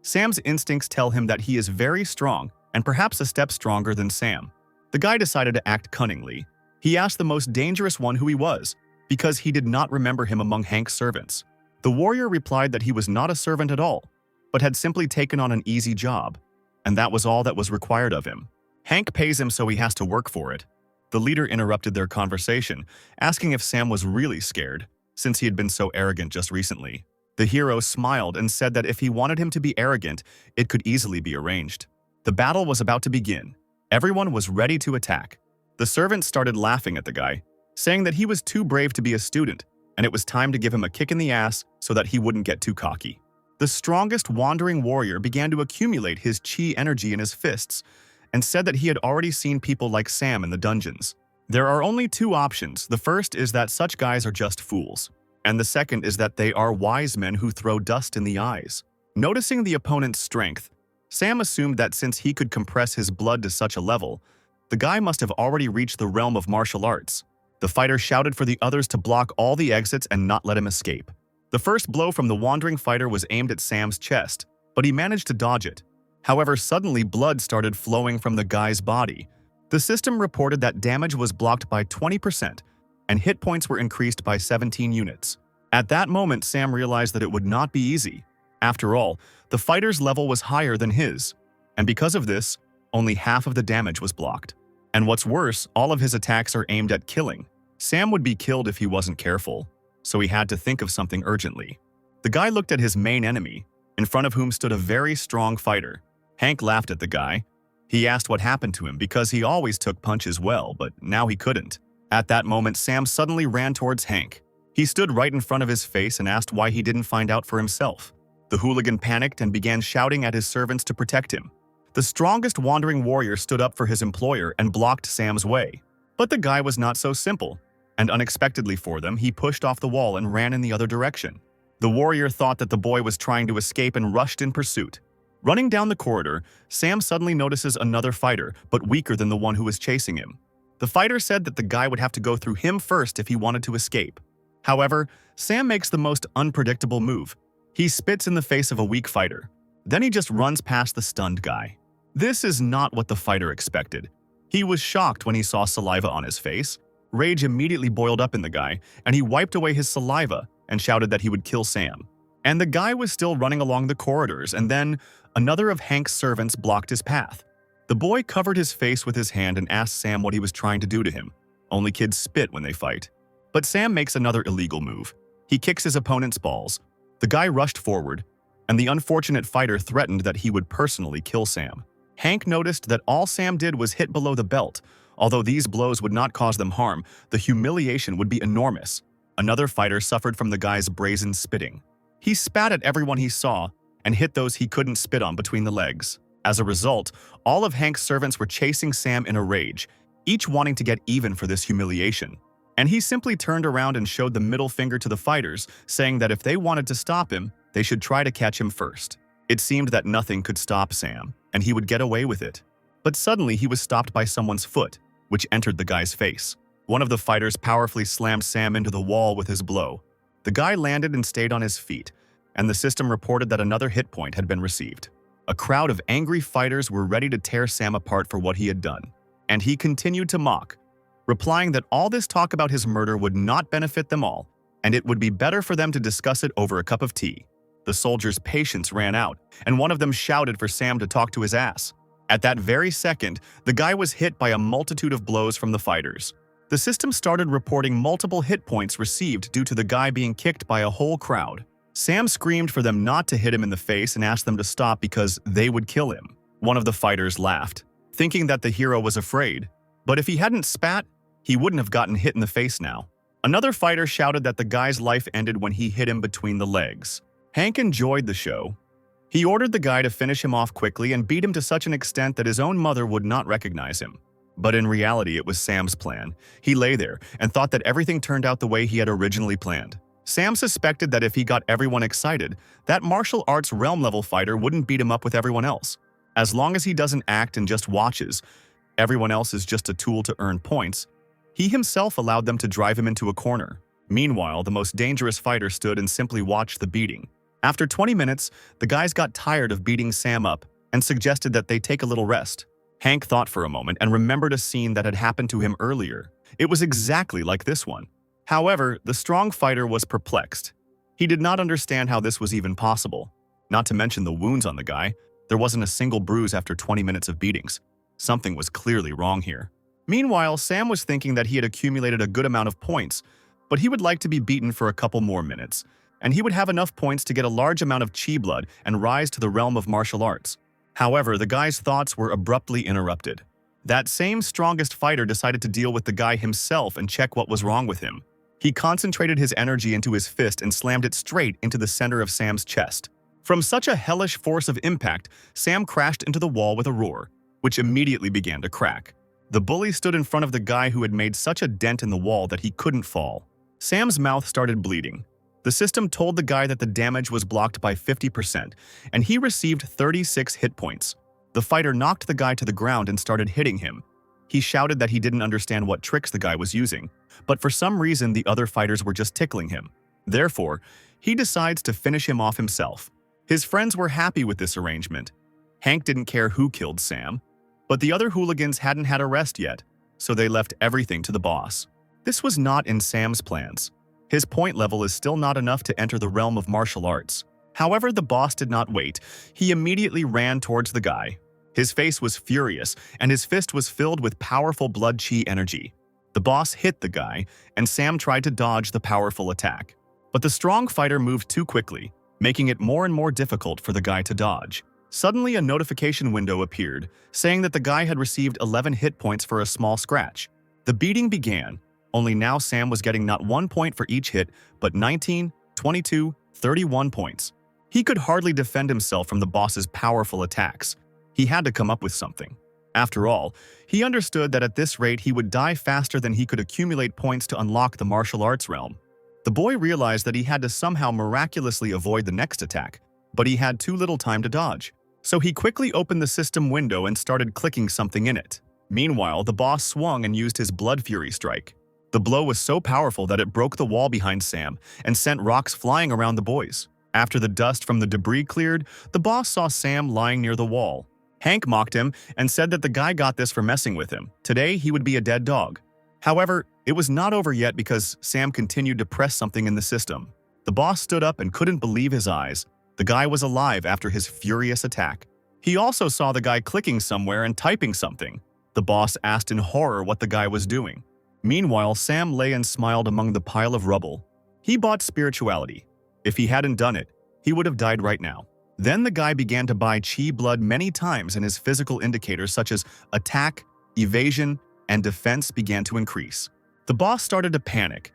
Sam's instincts tell him that he is very strong, and perhaps a step stronger than Sam. The guy decided to act cunningly. He asked the most dangerous one who he was, because he did not remember him among Hank's servants. The warrior replied that he was not a servant at all, but had simply taken on an easy job, and that was all that was required of him. Hank pays him so he has to work for it. The leader interrupted their conversation, asking if Sam was really scared, since he had been so arrogant just recently. The hero smiled and said that if he wanted him to be arrogant, it could easily be arranged. The battle was about to begin. Everyone was ready to attack. The servants started laughing at the guy, saying that he was too brave to be a student, and it was time to give him a kick in the ass so that he wouldn't get too cocky. The strongest wandering warrior began to accumulate his chi energy in his fists, and said that he had already seen people like Sam in the dungeons. There are only two options. The first is that such guys are just fools, and the second is that they are wise men who throw dust in the eyes. Noticing the opponent's strength, Sam assumed that since he could compress his blood to such a level, the guy must have already reached the realm of martial arts. The fighter shouted for the others to block all the exits and not let him escape. The first blow from the wandering fighter was aimed at Sam's chest, but he managed to dodge it. However, suddenly blood started flowing from the guy's body. The system reported that damage was blocked by 20%, and hit points were increased by 17 units. At that moment, Sam realized that it would not be easy. After all, the fighter's level was higher than his, and because of this, only half of the damage was blocked. And what's worse, all of his attacks are aimed at killing. Sam would be killed if he wasn't careful, so he had to think of something urgently. The guy looked at his main enemy, in front of whom stood a very strong fighter. Hank laughed at the guy. He asked what happened to him because he always took punches well, but now he couldn't. At that moment, Sam suddenly ran towards Hank. He stood right in front of his face and asked why he didn't find out for himself. The hooligan panicked and began shouting at his servants to protect him. The strongest wandering warrior stood up for his employer and blocked Sam's way. But the guy was not so simple, and unexpectedly for them, he pushed off the wall and ran in the other direction. The warrior thought that the boy was trying to escape and rushed in pursuit. Running down the corridor, Sam suddenly notices another fighter, but weaker than the one who was chasing him. The fighter said that the guy would have to go through him first if he wanted to escape. However, Sam makes the most unpredictable move. He spits in the face of a weak fighter. Then he just runs past the stunned guy. This is not what the fighter expected. He was shocked when he saw saliva on his face. Rage immediately boiled up in the guy, and he wiped away his saliva and shouted that he would kill Sam. And the guy was still running along the corridors, and then another of Hank's servants blocked his path. The boy covered his face with his hand and asked Sam what he was trying to do to him. Only kids spit when they fight. But Sam makes another illegal move. He kicks his opponent's balls. The guy rushed forward, and the unfortunate fighter threatened that he would personally kill Sam. Hank noticed that all Sam did was hit below the belt. Although these blows would not cause them harm, the humiliation would be enormous. Another fighter suffered from the guy's brazen spitting. He spat at everyone he saw and hit those he couldn't spit on between the legs. As a result, all of Hank's servants were chasing Sam in a rage, each wanting to get even for this humiliation. And he simply turned around and showed the middle finger to the fighters, saying that if they wanted to stop him, they should try to catch him first. It seemed that nothing could stop Sam, and he would get away with it. But suddenly he was stopped by someone's foot, which entered the guy's face. One of the fighters powerfully slammed Sam into the wall with his blow. The guy landed and stayed on his feet, and the system reported that another hit point had been received. A crowd of angry fighters were ready to tear Sam apart for what he had done, and he continued to mock, replying that all this talk about his murder would not benefit them all, and it would be better for them to discuss it over a cup of tea. The soldiers' patience ran out, and one of them shouted for Sam to talk to his ass. At that very second, the guy was hit by a multitude of blows from the fighters. The system started reporting multiple hit points received due to the guy being kicked by a whole crowd. Sam screamed for them not to hit him in the face and asked them to stop because they would kill him. One of the fighters laughed, thinking that the hero was afraid. But if he hadn't spat, he wouldn't have gotten hit in the face now. Another fighter shouted that the guy's life ended when he hit him between the legs. Hank enjoyed the show. He ordered the guy to finish him off quickly and beat him to such an extent that his own mother would not recognize him. But in reality, it was Sam's plan. He lay there and thought that everything turned out the way he had originally planned. Sam suspected that if he got everyone excited, that martial arts realm-level fighter wouldn't beat him up with everyone else. As long as he doesn't act and just watches, everyone else is just a tool to earn points. He himself allowed them to drive him into a corner. Meanwhile, the most dangerous fighter stood and simply watched the beating. After 20 minutes, the guys got tired of beating Sam up and suggested that they take a little rest. Hank thought for a moment and remembered a scene that had happened to him earlier. It was exactly like this one. However, the strong fighter was perplexed. He did not understand how this was even possible. Not to mention the wounds on the guy. There wasn't a single bruise after 20 minutes of beatings. Something was clearly wrong here. Meanwhile, Sam was thinking that he had accumulated a good amount of points, but he would like to be beaten for a couple more minutes, and he would have enough points to get a large amount of chi blood and rise to the realm of martial arts. However, the guy's thoughts were abruptly interrupted. That same strongest fighter decided to deal with the guy himself and check what was wrong with him. He concentrated his energy into his fist and slammed it straight into the center of Sam's chest. From such a hellish force of impact, Sam crashed into the wall with a roar, which immediately began to crack. The bully stood in front of the guy who had made such a dent in the wall that he couldn't fall. Sam's mouth started bleeding. The system told the guy that the damage was blocked by 50%, and he received 36 hit points. The fighter knocked the guy to the ground and started hitting him. He shouted that he didn't understand what tricks the guy was using, but for some reason the other fighters were just tickling him. Therefore, he decides to finish him off himself. His friends were happy with this arrangement. Hank didn't care who killed Sam, but the other hooligans hadn't had a rest yet, so they left everything to the boss. This was not in Sam's plans. His point level is still not enough to enter the realm of martial arts. However, the boss did not wait. He immediately ran towards the guy. His face was furious, and his fist was filled with powerful blood chi energy. The boss hit the guy, and Sam tried to dodge the powerful attack. But the strong fighter moved too quickly, making it more and more difficult for the guy to dodge. Suddenly, a notification window appeared, saying that the guy had received 11 hit points for a small scratch. The beating began, only now Sam was getting not 1 point for each hit, but 19, 22, 31 points. He could hardly defend himself from the boss's powerful attacks. He had to come up with something. After all, he understood that at this rate he would die faster than he could accumulate points to unlock the martial arts realm. The boy realized that he had to somehow miraculously avoid the next attack, but he had too little time to dodge. So he quickly opened the system window and started clicking something in it. Meanwhile, the boss swung and used his Blood Fury strike. The blow was so powerful that it broke the wall behind Sam and sent rocks flying around the boys. After the dust from the debris cleared, the boss saw Sam lying near the wall. Hank mocked him and said that the guy got this for messing with him. Today, he would be a dead dog. However, it was not over yet because Sam continued to press something in the system. The boss stood up and couldn't believe his eyes. The guy was alive after his furious attack. He also saw the guy clicking somewhere and typing something. The boss asked in horror what the guy was doing. Meanwhile, Sam lay and smiled among the pile of rubble. He bought spirituality. If he hadn't done it, he would have died right now. Then the guy began to buy chi blood many times and his physical indicators such as attack, evasion, and defense began to increase. The boss started to panic.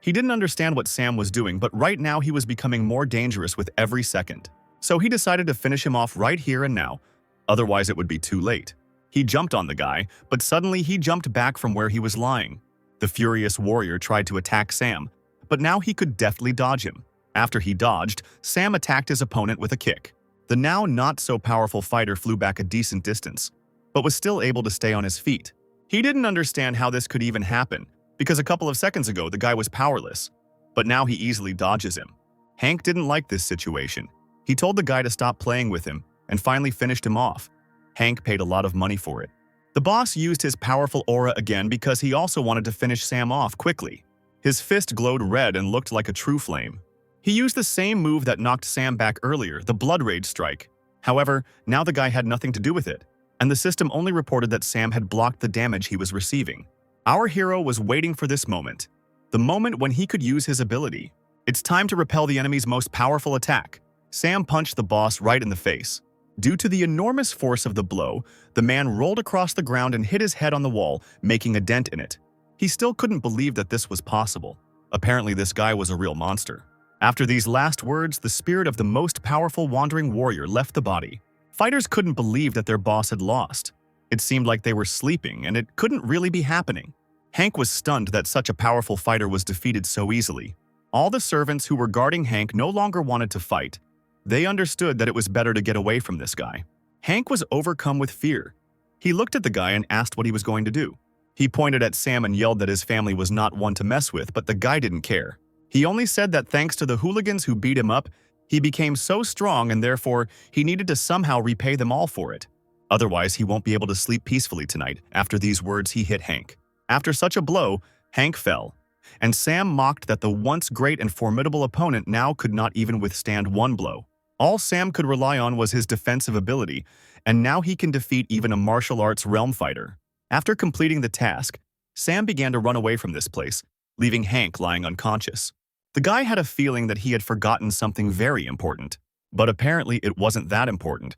He didn't understand what Sam was doing, but right now he was becoming more dangerous with every second. So he decided to finish him off right here and now. Otherwise it would be too late. He jumped on the guy, but suddenly he jumped back from where he was lying. The furious warrior tried to attack Sam, but now he could deftly dodge him. After he dodged, Sam attacked his opponent with a kick. The now not-so-powerful fighter flew back a decent distance, but was still able to stay on his feet. He didn't understand how this could even happen, because a couple of seconds ago the guy was powerless, but now he easily dodges him. Hank didn't like this situation. He told the guy to stop playing with him and finally finished him off. Hank paid a lot of money for it. The boss used his powerful aura again because he also wanted to finish Sam off quickly. His fist glowed red and looked like a true flame. He used the same move that knocked Sam back earlier, the Blood Rage strike. However, now the guy had nothing to do with it, and the system only reported that Sam had blocked the damage he was receiving. Our hero was waiting for this moment, the moment when he could use his ability. It's time to repel the enemy's most powerful attack. Sam punched the boss right in the face. Due to the enormous force of the blow, the man rolled across the ground and hit his head on the wall, making a dent in it. He still couldn't believe that this was possible. Apparently, this guy was a real monster. After these last words, the spirit of the most powerful wandering warrior left the body. Fighters couldn't believe that their boss had lost. It seemed like they were sleeping, and it couldn't really be happening. Hank was stunned that such a powerful fighter was defeated so easily. All the servants who were guarding Hank no longer wanted to fight. They understood that it was better to get away from this guy. Hank was overcome with fear. He looked at the guy and asked what he was going to do. He pointed at Sam and yelled that his family was not one to mess with, but the guy didn't care. He only said that thanks to the hooligans who beat him up, he became so strong and therefore he needed to somehow repay them all for it. Otherwise, he won't be able to sleep peacefully tonight. After these words, he hit Hank. After such a blow, Hank fell, and Sam mocked that the once great and formidable opponent now could not even withstand one blow. All Sam could rely on was his defensive ability, and now he can defeat even a martial arts realm fighter. After completing the task, Sam began to run away from this place, leaving Hank lying unconscious. The guy had a feeling that he had forgotten something very important, but apparently it wasn't that important.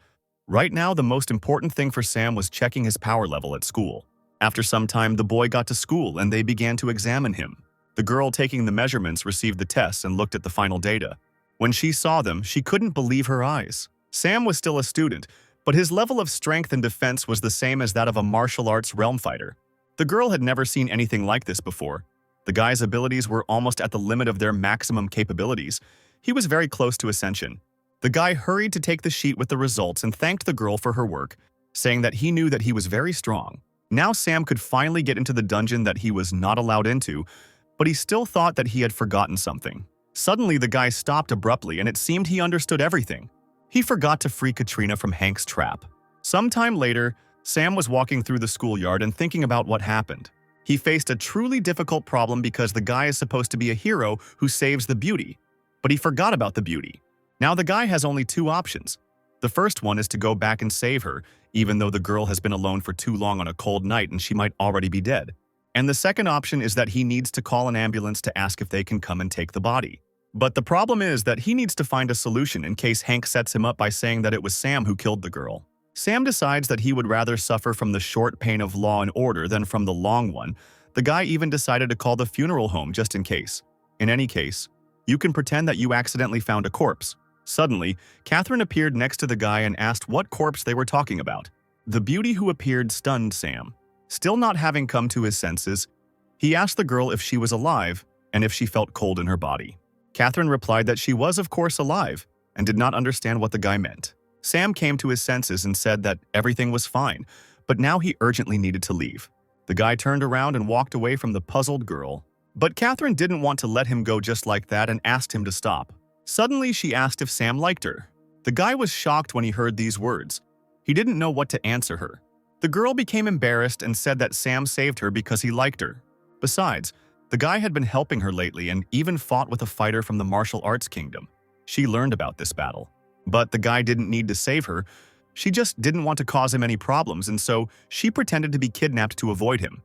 Right now, the most important thing for Sam was checking his power level at school. After some time, the boy got to school and they began to examine him. The girl taking the measurements received the tests and looked at the final data. When she saw them, she couldn't believe her eyes. Sam was still a student, but his level of strength and defense was the same as that of a martial arts realm fighter. The girl had never seen anything like this before. The guy's abilities were almost at the limit of their maximum capabilities. He was very close to Ascension. The guy hurried to take the sheet with the results and thanked the girl for her work, saying that he knew that he was very strong. Now Sam could finally get into the dungeon that he was not allowed into, but he still thought that he had forgotten something. Suddenly, the guy stopped abruptly and it seemed he understood everything. He forgot to free Katrina from Hank's trap. Sometime later, Sam was walking through the schoolyard and thinking about what happened. He faced a truly difficult problem because the guy is supposed to be a hero who saves the beauty, but he forgot about the beauty. Now the guy has only two options. The first one is to go back and save her, even though the girl has been alone for too long on a cold night and she might already be dead. And the second option is that he needs to call an ambulance to ask if they can come and take the body. But the problem is that he needs to find a solution in case Hank sets him up by saying that it was Sam who killed the girl. Sam decides that he would rather suffer from the short pain of law and order than from the long one. The guy even decided to call the funeral home just in case. In any case, you can pretend that you accidentally found a corpse. Suddenly, Catherine appeared next to the guy and asked what corpse they were talking about. The beauty who appeared stunned Sam. Still not having come to his senses, he asked the girl if she was alive and if she felt cold in her body. Catherine replied that she was of course alive and did not understand what the guy meant. Sam came to his senses and said that everything was fine, but now he urgently needed to leave. The guy turned around and walked away from the puzzled girl. But Catherine didn't want to let him go just like that and asked him to stop. Suddenly, she asked if Sam liked her. The guy was shocked when he heard these words. He didn't know what to answer her. The girl became embarrassed and said that Sam saved her because he liked her. Besides, the guy had been helping her lately and even fought with a fighter from the martial arts kingdom. She learned about this battle. But the guy didn't need to save her. She just didn't want to cause him any problems, and so she pretended to be kidnapped to avoid him.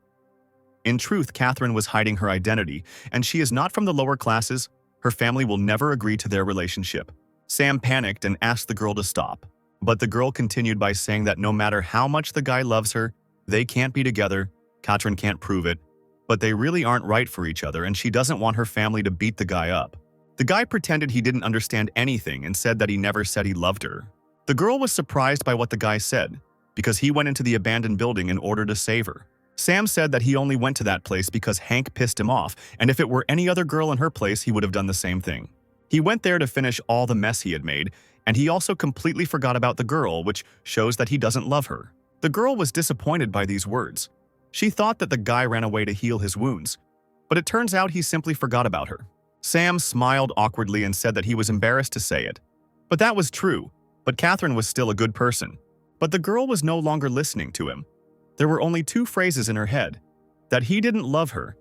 In truth, Catherine was hiding her identity, and she is not from the lower classes. Her family will never agree to their relationship. Sam panicked and asked the girl to stop. But the girl continued by saying that no matter how much the guy loves her, they can't be together. Catherine can't prove it. But they really aren't right for each other, and she doesn't want her family to beat the guy up. The guy pretended he didn't understand anything and said that he never said he loved her. The girl was surprised by what the guy said, because he went into the abandoned building in order to save her. Sam said that he only went to that place because Hank pissed him off, and if it were any other girl in her place, he would have done the same thing. He went there to finish all the mess he had made, and he also completely forgot about the girl, which shows that he doesn't love her. The girl was disappointed by these words. She thought that the guy ran away to heal his wounds, but it turns out he simply forgot about her. Sam smiled awkwardly and said that he was embarrassed to say it. But that was true, but Catherine was still a good person. But the girl was no longer listening to him. There were only two phrases in her head, that he didn't love her,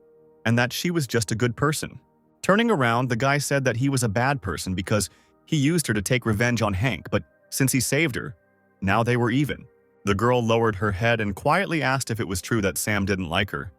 and that she was just a good person. Turning around, the guy said that he was a bad person because he used her to take revenge on Hank, but since he saved her, now they were even. The girl lowered her head and quietly asked if it was true that Sam didn't like her.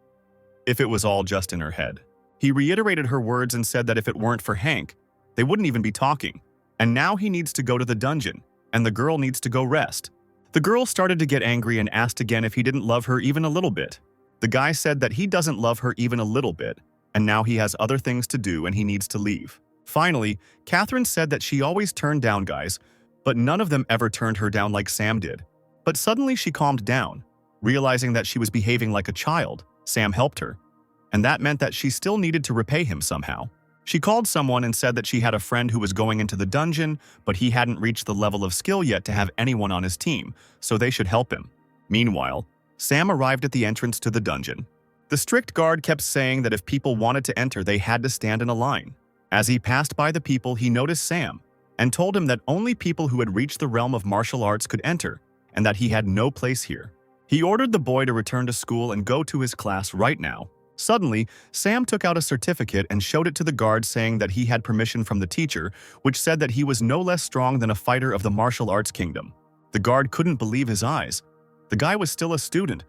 If it was all just in her head. He reiterated her words and said that if it weren't for Hank, they wouldn't even be talking. And now he needs to go to the dungeon, and the girl needs to go rest. The girl started to get angry and asked again if he didn't love her even a little bit. The guy said that he doesn't love her even a little bit, and now he has other things to do and he needs to leave. Finally, Catherine said that she always turned down guys, but none of them ever turned her down like Sam did. But suddenly she calmed down, realizing that she was behaving like a child. Sam helped her, and that meant that she still needed to repay him somehow. She called someone and said that she had a friend who was going into the dungeon, but he hadn't reached the level of skill yet to have anyone on his team, so they should help him. Meanwhile, Sam arrived at the entrance to the dungeon. The strict guard kept saying that if people wanted to enter, they had to stand in a line. As he passed by the people, he noticed Sam and told him that only people who had reached the realm of martial arts could enter, and that he had no place here. He ordered the boy to return to school and go to his class right now. Suddenly, Sam took out a certificate and showed it to the guard, saying that he had permission from the teacher, which said that he was no less strong than a fighter of the martial arts kingdom. The guard couldn't believe his eyes. The guy was still a student,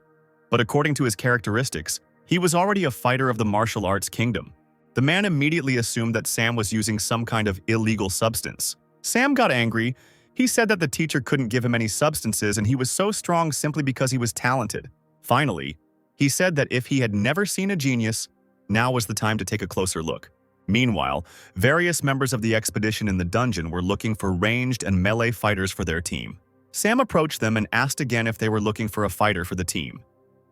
but according to his characteristics, he was already a fighter of the martial arts kingdom. The man immediately assumed that Sam was using some kind of illegal substance. Sam got angry. He said that the teacher couldn't give him any substances and he was so strong simply because he was talented. Finally, he said that if he had never seen a genius, now was the time to take a closer look. Meanwhile, various members of the expedition in the dungeon were looking for ranged and melee fighters for their team. Sam approached them and asked again if they were looking for a fighter for the team.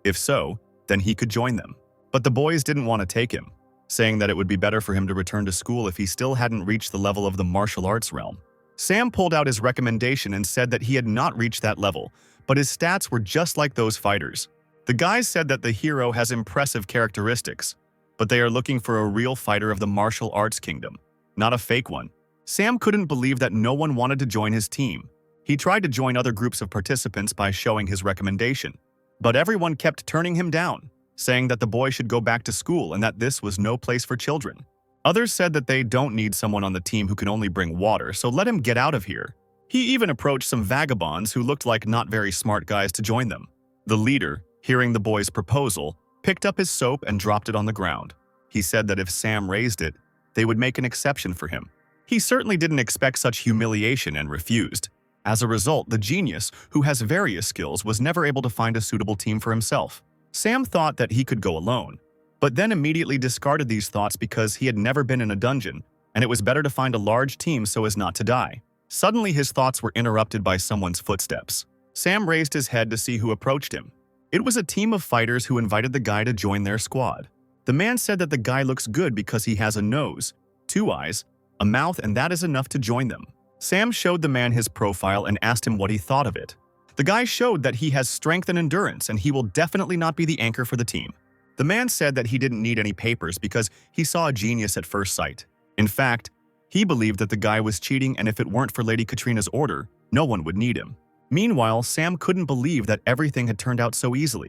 If so, then he could join them. But the boys didn't want to take him, saying that it would be better for him to return to school if he still hadn't reached the level of the martial arts realm. Sam pulled out his recommendation and said that he had not reached that level, but his stats were just like those fighters. The guys said that the hero has impressive characteristics, but they are looking for a real fighter of the martial arts kingdom, not a fake one. Sam couldn't believe that no one wanted to join his team. He tried to join other groups of participants by showing his recommendation, but everyone kept turning him down, saying that the boy should go back to school and that this was no place for children. Others said that they don't need someone on the team who can only bring water, so let him get out of here. He even approached some vagabonds who looked like not very smart guys to join them. The leader, hearing the boy's proposal, picked up his soap and dropped it on the ground. He said that if Sam raised it, they would make an exception for him. He certainly didn't expect such humiliation and refused. As a result, the genius, who has various skills, was never able to find a suitable team for himself. Sam thought that he could go alone, but then immediately discarded these thoughts because he had never been in a dungeon, and it was better to find a large team so as not to die. Suddenly, his thoughts were interrupted by someone's footsteps. Sam raised his head to see who approached him. It was a team of fighters who invited the guy to join their squad. The man said that the guy looks good because he has a nose, 2 eyes, a mouth, and that is enough to join them. Sam showed the man his profile and asked him what he thought of it. The guy showed that he has strength and endurance and he will definitely not be the anchor for the team. The man said that he didn't need any papers because he saw a genius at first sight. In fact, he believed that the guy was cheating, and if it weren't for Lady Katrina's order, no one would need him. Meanwhile, Sam couldn't believe that everything had turned out so easily.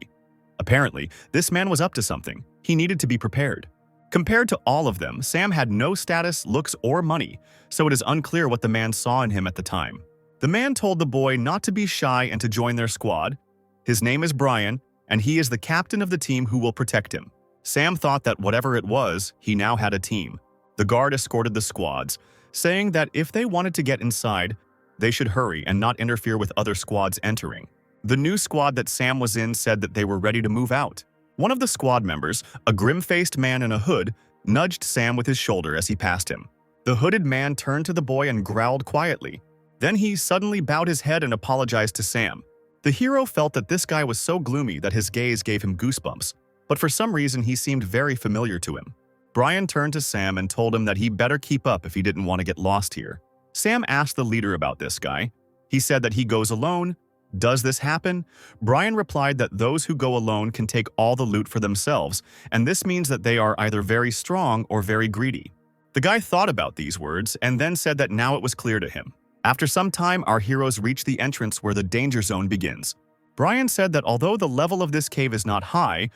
Apparently, this man was up to something. He needed to be prepared. Compared to all of them, Sam had no status, looks, or money, so it is unclear what the man saw in him at the time. The man told the boy not to be shy and to join their squad. His name is Brian, and he is the captain of the team who will protect him. Sam thought that whatever it was, he now had a team. The guard escorted the squads, saying that if they wanted to get inside, they should hurry and not interfere with other squads entering. The new squad that Sam was in said that they were ready to move out. One of the squad members, a grim-faced man in a hood, nudged Sam with his shoulder as he passed him. The hooded man turned to the boy and growled quietly. Then he suddenly bowed his head and apologized to Sam. The hero felt that this guy was so gloomy that his gaze gave him goosebumps, but for some reason he seemed very familiar to him. Brian turned to Sam and told him that he better keep up if he didn't want to get lost here. Sam asked the leader about this guy. He said that he goes alone. Does this happen? Brian replied that those who go alone can take all the loot for themselves, and this means that they are either very strong or very greedy. The guy thought about these words and then said that now it was clear to him. After some time, our heroes reach the entrance where the danger zone begins. Brian said that although the level of this cave is not high,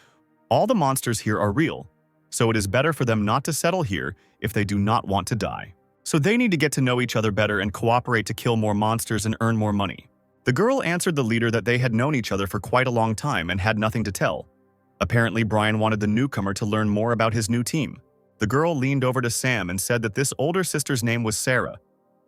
all the monsters here are real, so it is better for them not to settle here if they do not want to die. So they need to get to know each other better and cooperate to kill more monsters and earn more money. The girl answered the leader that they had known each other for quite a long time and had nothing to tell. Apparently, Brian wanted the newcomer to learn more about his new team. The girl leaned over to Sam and said that this older sister's name was Sarah,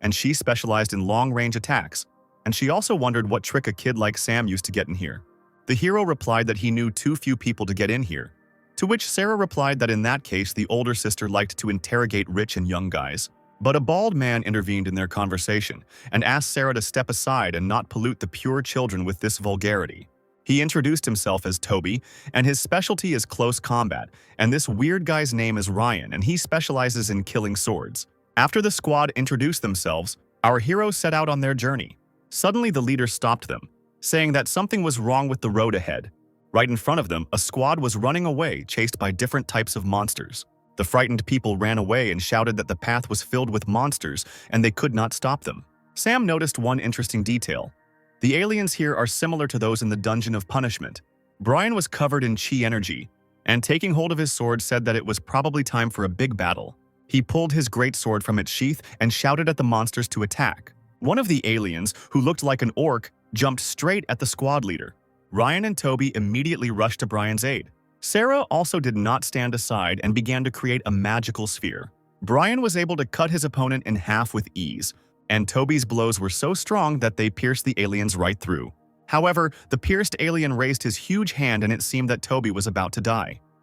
and she specialized in long-range attacks, and she also wondered what trick a kid like Sam used to get in here. The hero replied that he knew too few people to get in here, to which Sarah replied that in that case the older sister liked to interrogate rich and young guys. But a bald man intervened in their conversation and asked Sarah to step aside and not pollute the pure children with this vulgarity. He introduced himself as Toby, and his specialty is close combat, and this weird guy's name is Ryan, and he specializes in killing swords. After the squad introduced themselves, our heroes set out on their journey. Suddenly the leader stopped them, saying that something was wrong with the road ahead. Right in front of them, a squad was running away, chased by different types of monsters. The frightened people ran away and shouted that the path was filled with monsters and they could not stop them. Sam noticed one interesting detail. The aliens here are similar to those in the Dungeon of Punishment. Brian was covered in chi energy, and taking hold of his sword said that it was probably time for a big battle. He pulled his great sword from its sheath and shouted at the monsters to attack. One of the aliens, who looked like an orc, jumped straight at the squad leader. Ryan and Toby immediately rushed to Brian's aid. Sarah also did not stand aside and began to create a magical sphere. Brian was able to cut his opponent in half with ease, and Toby's blows were so strong that they pierced the aliens right through. However, the pierced alien raised his huge hand and it seemed that Toby was about to die.